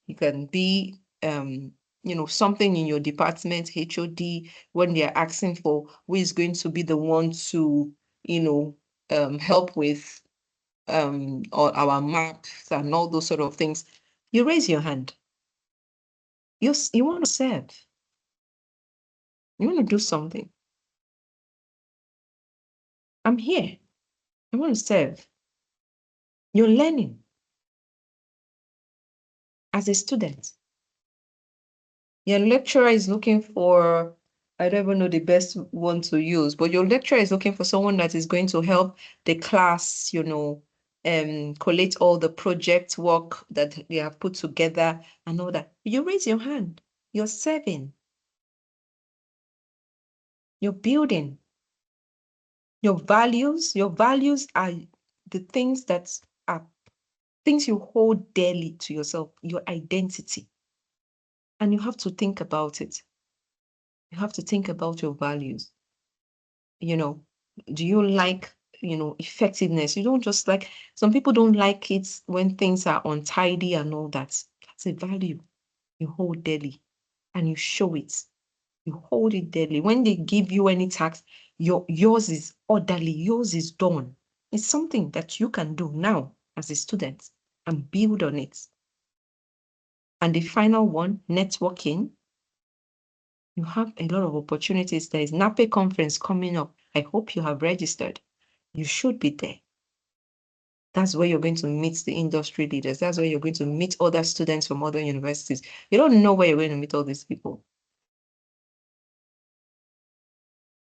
Speaker 3: You can be something in your department, HOD, when they're asking for who is going to be the one to, help with or our maps and all those sort of things. You raise your hand. You want to serve. You want to do something. I'm here. I want to serve. You're learning as a student. Your lecturer is looking for, I don't even know the best one to use, but your lecturer is looking for someone that is going to help the class, collate all the project work that they have put together and all that. You raise your hand. You're serving. You're building. Your values are the things that are things you hold dearly to yourself, your identity. And you have to think about it. You have to think about your values. Do you like, effectiveness? You don't just like, some people don't like it when things are untidy and all that. That's a value you hold dearly and you show it. You hold it dearly. When they give you any task, yours is orderly, yours is done. It's something that you can do now as a student and build on it. And the final one, networking. You have a lot of opportunities. There is Nape conference coming up. I hope you have registered. You should be there. That's where you're going to meet the industry leaders. That's where you're going to meet other students from other universities. You don't know where you're going to meet all these people.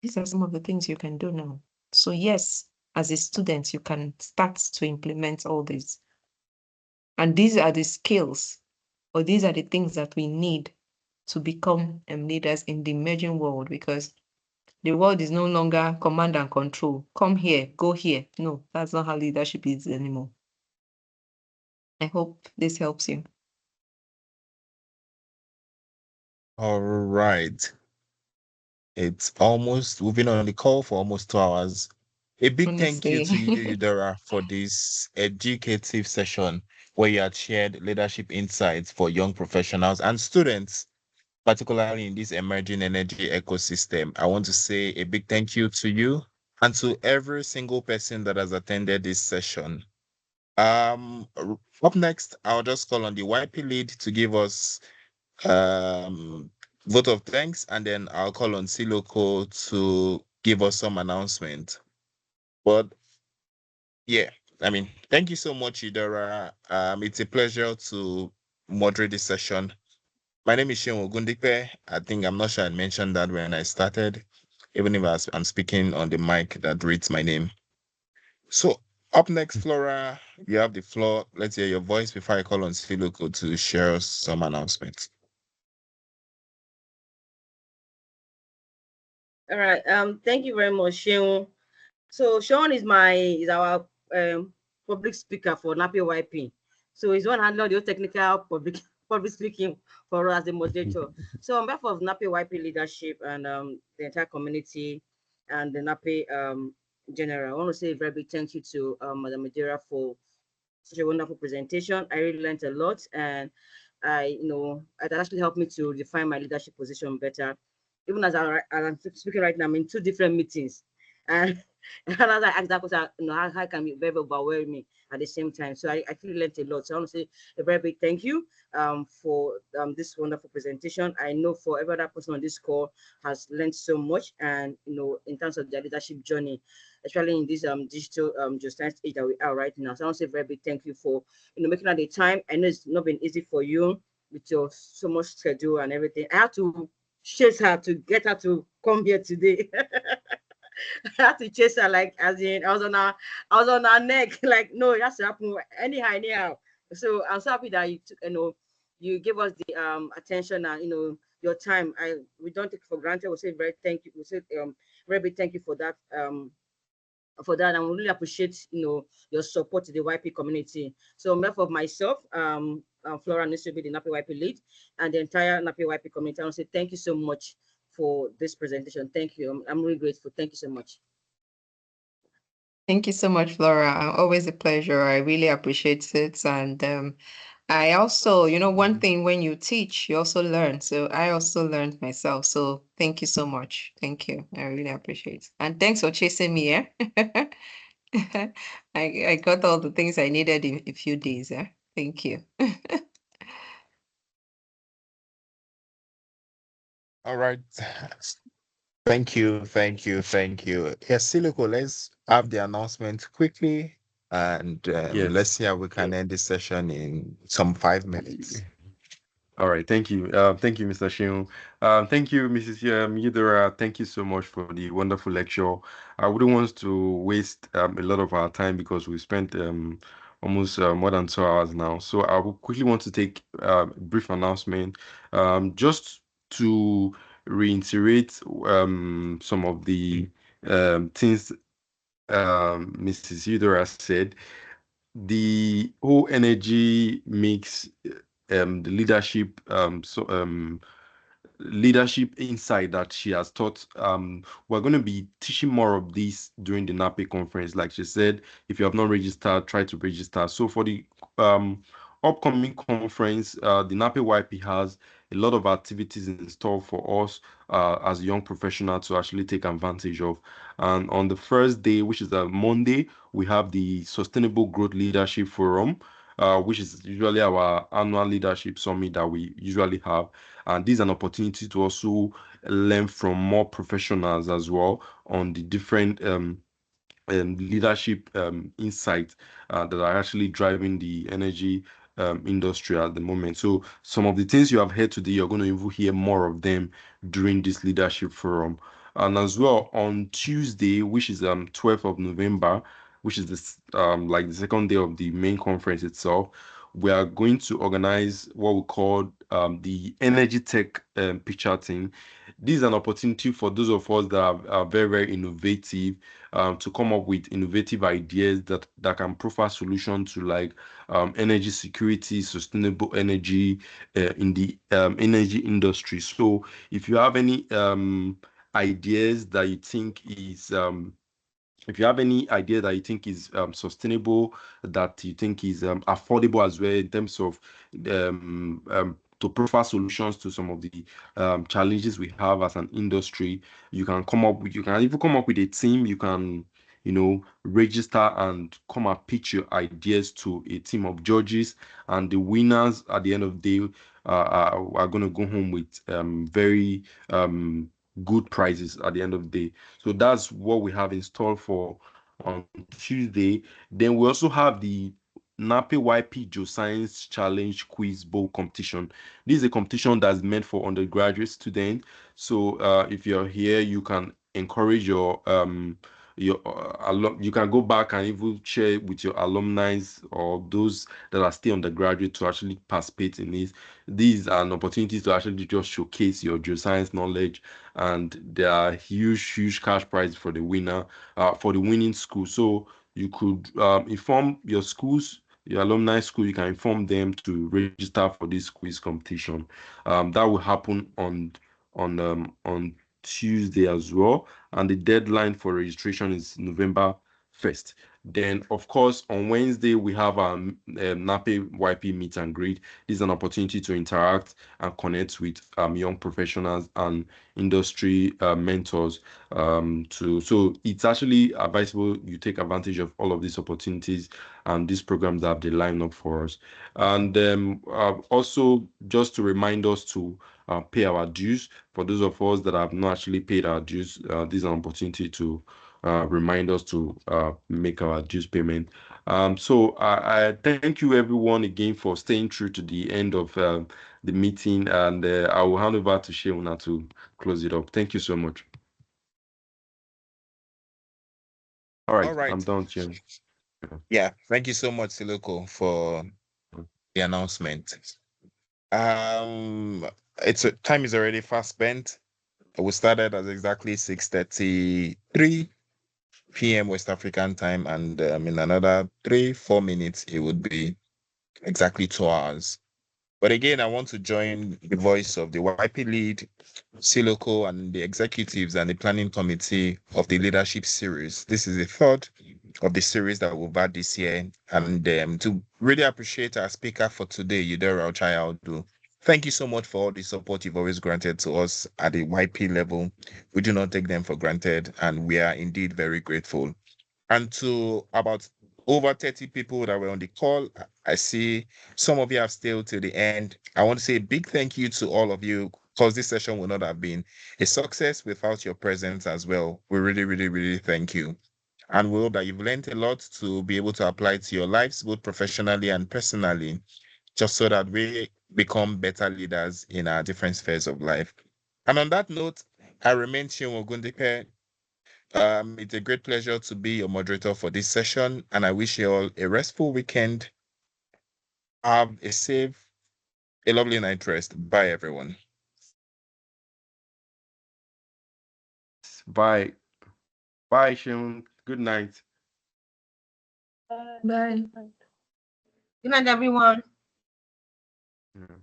Speaker 3: These are some of the things you can do now. So yes, as a student, you can start to implement all these. And these are the skills, or these are the things that we need to become leaders in the emerging world, because the world is no longer command and control. Come here, go here. No, that's not how leadership is anymore. I hope this helps you.
Speaker 1: All right. We've been on the call for almost 2 hours. A big thank you to you,
Speaker 3: Honestly.
Speaker 1: Eudora, for this educative session where you had shared leadership insights for young professionals and students, particularly in this emerging energy ecosystem. I want to say a big thank you to you and to every single person that has attended this session. Up next, I'll just call on the YP lead to give us um vote of thanks, and then I'll call on Siloko to give us some announcement. But yeah, I mean, thank you so much, Idara. It's a pleasure to moderate this session. My name is Sheon Ogundipe. I think I'm not sure I mentioned that when I started, even if I'm speaking on the mic that reads my name. So up next, Flora, you have the floor. Let's hear your voice before I call on Siluko to share some announcements.
Speaker 4: All right. Thank you very much, Sean. So Sean is our public speaker for Nape YP. So he's one handling the technical public speaking for us as the moderator. So on behalf of Nape YP leadership and the entire community and the Nape general, I want to say a very big thank you to Madam Madera for such a wonderful presentation. I really learned a lot, and it actually helped me to define my leadership position better. Even as I'm speaking right now, I'm in two different meetings, and, and as I asked that question, how can be very overwhelming at the same time. So I actually learned a lot. So I want to say a very big thank you for this wonderful presentation. I know for every other person on this call has learned so much, and in terms of their leadership journey, especially in this digital geoscience age that we are right now. So I want to say a very big thank you for making out the time. I know it's not been easy for you with your so much schedule and everything. I had to chase her to get her to come here today. I had to chase her, like, as in I was on her neck, like, no, it has to happen anyhow. So I'm so happy that you gave us the attention and your time. We don't take it for granted. We say very thank you. We say very big thank you for that. And we really appreciate your support to the YP community. So on behalf of myself, Flora needs to be the Nape YP lead, and the entire Nape YP community, I want to say thank you so much for this presentation. Thank you. I'm really grateful. Thank you so much.
Speaker 3: Thank you so much, Flora. Always a pleasure. I really appreciate it. And I also, one thing when you teach, you also learn. So I also learned myself. So thank you so much. Thank you. I really appreciate it. And thanks for chasing me, yeah? I got all the things I needed in a few days, yeah? Thank you.
Speaker 1: All right. Thank you. Yes, Siluko, let's have the announcement quickly and
Speaker 8: Yes.
Speaker 1: let's see how we can end this session in some 5 minutes.
Speaker 8: All right, thank you. Thank you, Mr. Shion. Thank you, Mrs. Yudera. Thank you so much for the wonderful lecture. I wouldn't want to waste a lot of our time because we spent almost more than 2 hours now. So I will quickly want to take a brief announcement just to reiterate some of the things Mrs. Yudera said. The whole energy mix, the leadership insight that she has taught. We're going to be teaching more of this during the NAPE conference. Like she said, if you have not registered, try to register. So for the upcoming conference, the NAPE YP has a lot of activities in store for us as young professionals to actually take advantage of. And on the first day, which is a Monday, we have the Sustainable Growth Leadership Forum, which is usually our annual leadership summit that we usually have. And this is an opportunity to also learn from more professionals as well on the different leadership insights that are actually driving the energy industry at the moment. So some of the things you have heard today, you're going to even hear more of them during this leadership forum. And as well on Tuesday, which is 12th of November, which is this like the second day of the main conference itself, we are going to organize what we call the Energy Tech Picture Team. This is an opportunity for those of us that are very, very innovative to come up with innovative ideas that can provide solutions to like energy security, sustainable energy in the energy industry. So if you have any ideas that you think is if you have any idea that you think is sustainable, that you think is affordable as well in terms of to provide solutions to some of the challenges we have as an industry, you can even come up with a team. You can register and come and pitch your ideas to a team of judges, and the winners at the end of the day are going to go home with very good prizes at the end of the day. So that's what we have installed for on Tuesday. Then we also have the Nape YP Geoscience Challenge Quiz Bowl competition. This is a competition that's meant for undergraduate students. So if you're here, you can encourage your you can go back and even share with your alumni or those that are still undergraduate to actually participate in this. These are an opportunity to actually just showcase your geoscience knowledge, and there are huge cash prizes for the winner, for the winning school. So you could inform your schools, your alumni school. You can inform them to register for this quiz competition. That will happen on Tuesday as well, and the deadline for registration is November 1st. Then, of course, on Wednesday, we have our Nape YP meet and greet. This is an opportunity to interact and connect with young professionals and industry mentors. So it's actually advisable you take advantage of all of these opportunities and these programs that have been lined up for us. And also, just to remind us to pay our dues. For those of us that have not actually paid our dues, this is an opportunity to remind us to make our dues payment. So I thank you everyone again for staying true to the end of the meeting, and I will hand over to Sheuna to close it up. Thank you so much. All right,
Speaker 1: All right.
Speaker 8: I'm done, Jim.
Speaker 1: Yeah. Thank you so much, Siloko, for the announcement. Time is already fast spent. We started at exactly 6:33 p.m. West African time, and in another 3-4 minutes, it would be exactly 2 hours. But again, I want to join the voice of the YP lead, Siloko, and the executives and the planning committee of the leadership series. This is the third of the series that we've had this year. And to really appreciate our speaker for today, Yudera Ochayaudu. Thank you so much for all the support you've always granted to us at the YP level. We do not take them for granted, and we are indeed very grateful. And to about over 30 people that were on the call, I see some of you have stayed till the end. I want to say a big thank you to all of you, because this session would not have been a success without your presence as well. We really thank you. And we hope that you've learned a lot to be able to apply to your lives, both professionally and personally, just so that we become better leaders in our different spheres of life. And on that note, I remain Chinwo Gundipe. It's a great pleasure to be your moderator for this session, and I wish you all a restful weekend. Have a safe, a lovely night rest. Bye, everyone.
Speaker 8: Bye. Bye, Sheun. Good night.
Speaker 5: Bye.
Speaker 4: Good night, everyone.
Speaker 8: Yeah.